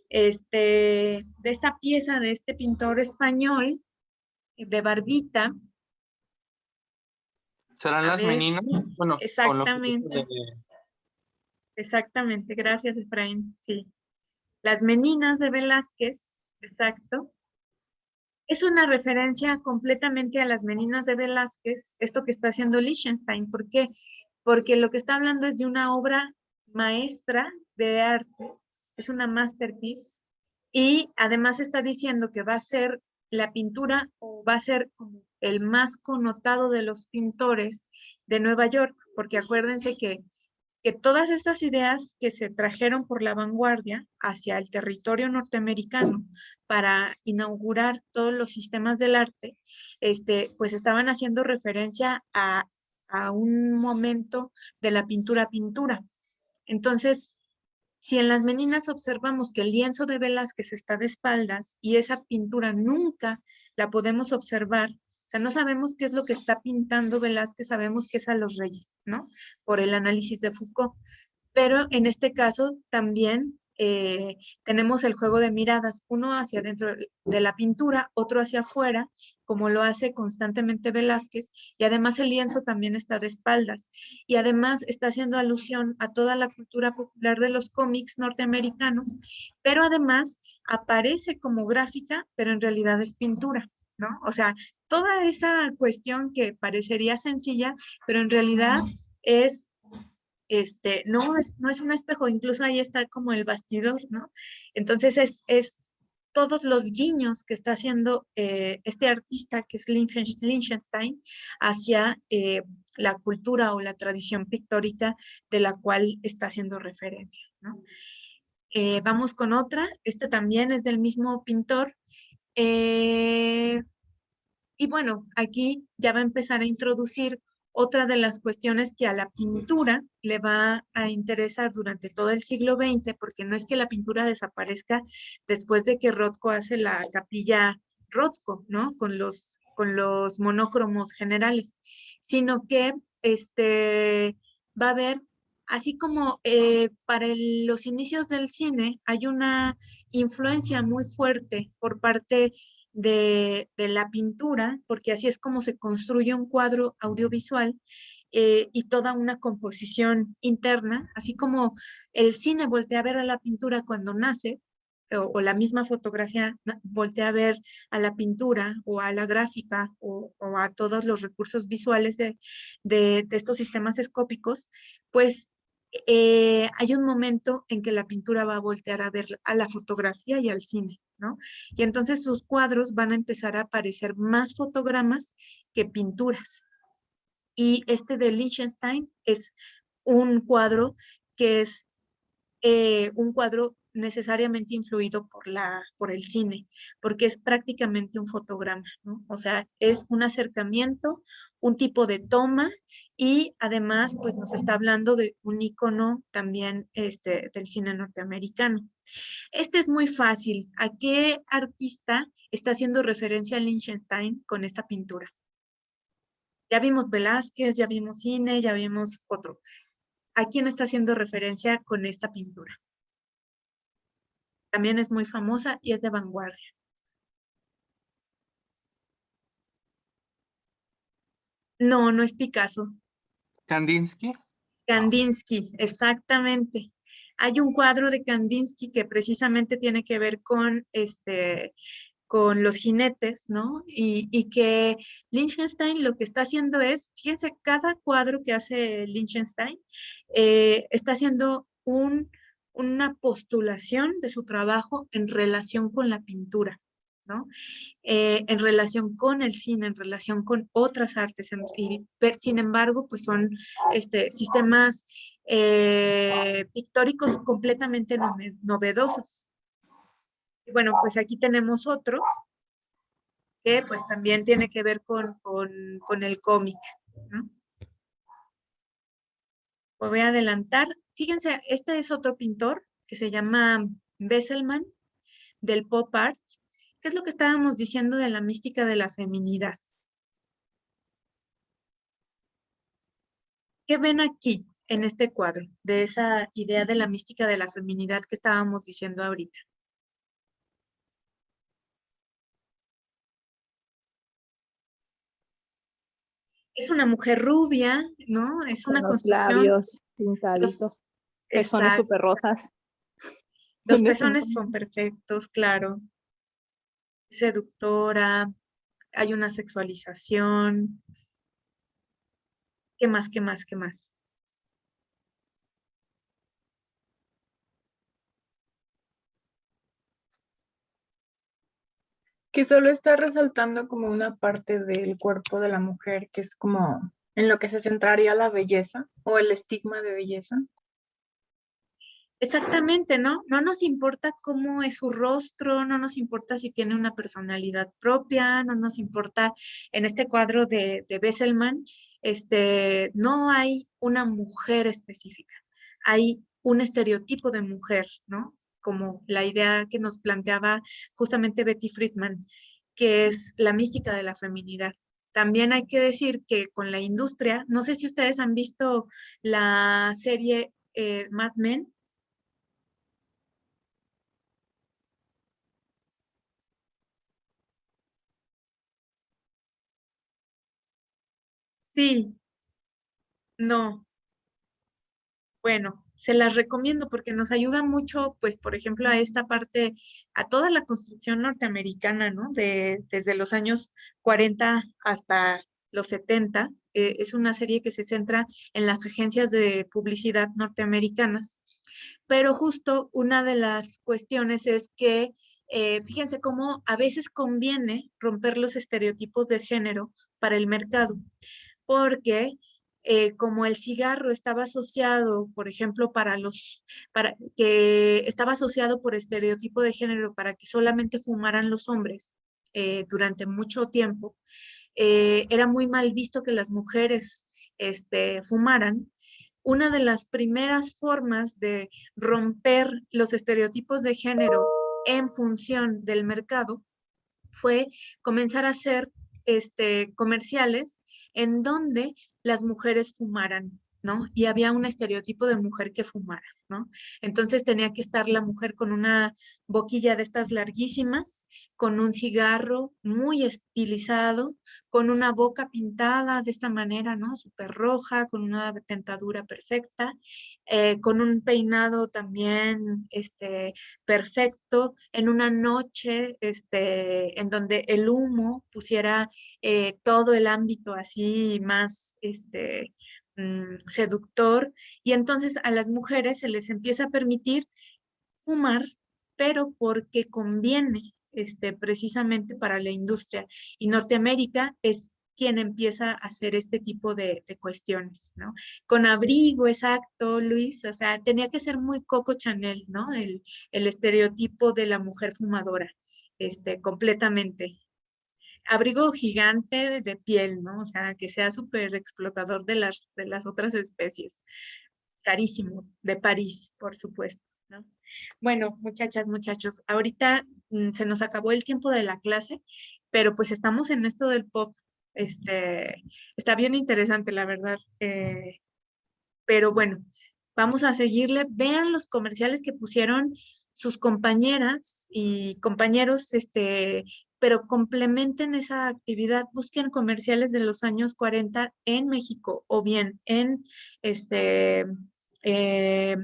esta pieza de este pintor español, de Barbita. ¿Serán A las ver, meninas? Bueno, con lo que dices exactamente, exactamente, gracias, Efraín, sí. Las Meninas de Velázquez, exacto. Es una referencia completamente a las Meninas de Velázquez, esto que está haciendo Liechtenstein. ¿Por qué? Porque lo que está hablando es de una obra maestra de arte, es una masterpiece, y además está diciendo que va a ser la pintura o va a ser como el más connotado de los pintores de Nueva York, porque acuérdense que todas estas ideas que se trajeron por la vanguardia hacia el territorio norteamericano para inaugurar todos los sistemas del arte, pues estaban haciendo referencia a un momento de la pintura. Entonces, si en las Meninas observamos que el lienzo de Velázquez está de espaldas y esa pintura nunca la podemos observar, o sea, no sabemos qué es lo que está pintando Velázquez, sabemos que es a los reyes, ¿no? Por el análisis de Foucault. Pero en este caso también tenemos el juego de miradas, uno hacia adentro de la pintura, otro hacia afuera, como lo hace constantemente Velázquez, y además el lienzo también está de espaldas, y además está haciendo alusión a toda la cultura popular de los cómics norteamericanos, pero además aparece como gráfica, pero en realidad es pintura, ¿no? O sea, toda esa cuestión que parecería sencilla, pero en realidad es no es un espejo, incluso ahí está como el bastidor, ¿no? Entonces es todos los guiños que está haciendo este artista que es Liechtenstein hacia la cultura o la tradición pictórica de la cual está haciendo referencia, ¿no? Vamos con otra, este también es del mismo pintor, y bueno, aquí ya va a empezar a introducir otra de las cuestiones que a la pintura le va a interesar durante todo el siglo XX, porque no es que la pintura desaparezca después de que Rothko hace la capilla Rothko, ¿no? Con los monócromos generales, sino que va a haber, así como para los inicios del cine hay una influencia muy fuerte por parte de la pintura, porque así es como se construye un cuadro audiovisual y toda una composición interna, así como el cine voltea a ver a la pintura cuando nace, o la misma fotografía voltea a ver a la pintura o a la gráfica o a todos los recursos visuales de estos sistemas escópicos, pues hay un momento en que la pintura va a voltear a ver a la fotografía y al cine, ¿no? Y entonces sus cuadros van a empezar a aparecer más fotogramas que pinturas. Y este de Liechtenstein es un cuadro que es un cuadro necesariamente influido por el cine, porque es prácticamente un fotograma, ¿no? O sea, es un acercamiento, un tipo de toma y además, pues nos está hablando de un icono también del cine norteamericano. Este es muy fácil. ¿A qué artista está haciendo referencia a Liechtenstein con esta pintura? Ya vimos Velázquez, ya vimos cine, ya vimos otro. ¿A quién está haciendo referencia con esta pintura? También es muy famosa y es de vanguardia. No, no es Picasso. ¿Kandinsky? Kandinsky, exactamente. Hay un cuadro de Kandinsky que precisamente tiene que ver con los jinetes, ¿no? Y que Lichtenstein lo que está haciendo es, fíjense, cada cuadro que hace Lichtenstein está haciendo una postulación de su trabajo en relación con la pintura, ¿no? En relación con el cine, en relación con otras artes. Sin embargo, pues son sistemas pictóricos completamente novedosos. Y bueno, pues aquí tenemos otro que pues también tiene que ver con el cómic, ¿no? Voy a adelantar. Fíjense, este es otro pintor que se llama Besselman, del pop art. ¿Qué es lo que estábamos diciendo de la mística de la feminidad? ¿Qué ven aquí en este cuadro de esa idea de la mística de la feminidad que estábamos diciendo ahorita? Es una mujer rubia, ¿no? Es una Con los construcción. labios pintaditos, pezones Exacto. súper rosas. Los pezones son perfectos, claro. Seductora, hay una sexualización. ¿Qué más, qué más, qué más? Que solo está resaltando como una parte del cuerpo de la mujer, que es como en lo que se centraría la belleza o el estigma de belleza. Exactamente, ¿no? No nos importa cómo es su rostro, no nos importa si tiene una personalidad propia, no nos importa en este cuadro de Besselman, no hay una mujer específica, hay un estereotipo de mujer, ¿no? Como la idea que nos planteaba justamente Betty Friedman, que es la mística de la feminidad. También hay que decir que con la industria, no sé si ustedes han visto la serie Mad Men. Sí, no, bueno, se las recomiendo porque nos ayuda mucho, pues, por ejemplo, a esta parte, a toda la construcción norteamericana, ¿no? Desde los años 40 hasta los 70. Es una serie que se centra en las agencias de publicidad norteamericanas. Pero justo una de las cuestiones es que, fíjense cómo a veces conviene romper los estereotipos de género para el mercado porque como el cigarro estaba asociado, por ejemplo, para que estaba asociado por estereotipo de género para que solamente fumaran los hombres durante mucho tiempo, era muy mal visto que las mujeres fumaran. Una de las primeras formas de romper los estereotipos de género en función del mercado fue comenzar a hacer comerciales en donde las mujeres fumaran, ¿no? Y había un estereotipo de mujer que fumara, ¿no? Entonces tenía que estar la mujer con una boquilla de estas larguísimas, con un cigarro muy estilizado, con una boca pintada de esta manera, ¿no? Súper roja, con una dentadura perfecta, con un peinado también, perfecto, en una noche, en donde el humo pusiera todo el ámbito así más, seductor, y entonces a las mujeres se les empieza a permitir fumar, pero porque conviene, precisamente para la industria. Y Norteamérica es quien empieza a hacer este tipo de cuestiones, ¿no? Con abrigo, exacto, Luis, o sea, tenía que ser muy Coco Chanel, ¿no? El estereotipo de la mujer fumadora, completamente. Abrigo gigante de piel, ¿no? O sea, que sea súper explotador de las otras especies. Carísimo, de París, por supuesto, ¿no? Bueno, muchachas, muchachos, ahorita se nos acabó el tiempo de la clase, pero pues estamos en esto del pop. Está bien interesante, la verdad. Pero bueno, vamos a seguirle. Vean los comerciales que pusieron sus compañeras y compañeros, pero complementen esa actividad, busquen comerciales de los años 40 en México o bien en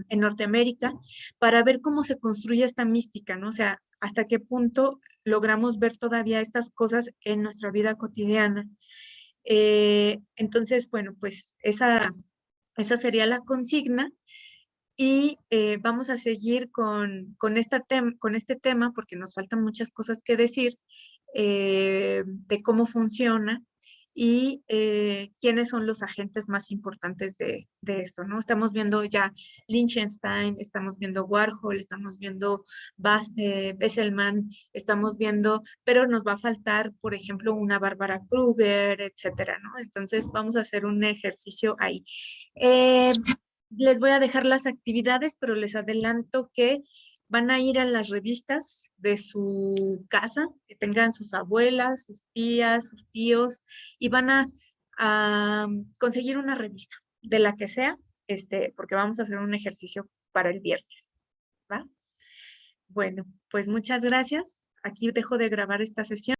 Norteamérica para ver cómo se construye esta mística, ¿no? O sea, hasta qué punto logramos ver todavía estas cosas en nuestra vida cotidiana. Entonces, bueno, pues esa sería la consigna. Y vamos a seguir con este tema porque nos faltan muchas cosas que decir de cómo funciona y quiénes son los agentes más importantes de esto, ¿no? Estamos viendo ya Lichtenstein, estamos viendo Warhol, estamos viendo Besselman, estamos viendo, pero nos va a faltar, por ejemplo, una Bárbara Kruger, etcétera, ¿no? Entonces vamos a hacer un ejercicio ahí. Les voy a dejar las actividades, pero les adelanto que van a ir a las revistas de su casa, que tengan sus abuelas, sus tías, sus tíos, y van a conseguir una revista, de la que sea, porque vamos a hacer un ejercicio para el viernes, ¿va? Bueno, pues muchas gracias. Aquí dejo de grabar esta sesión.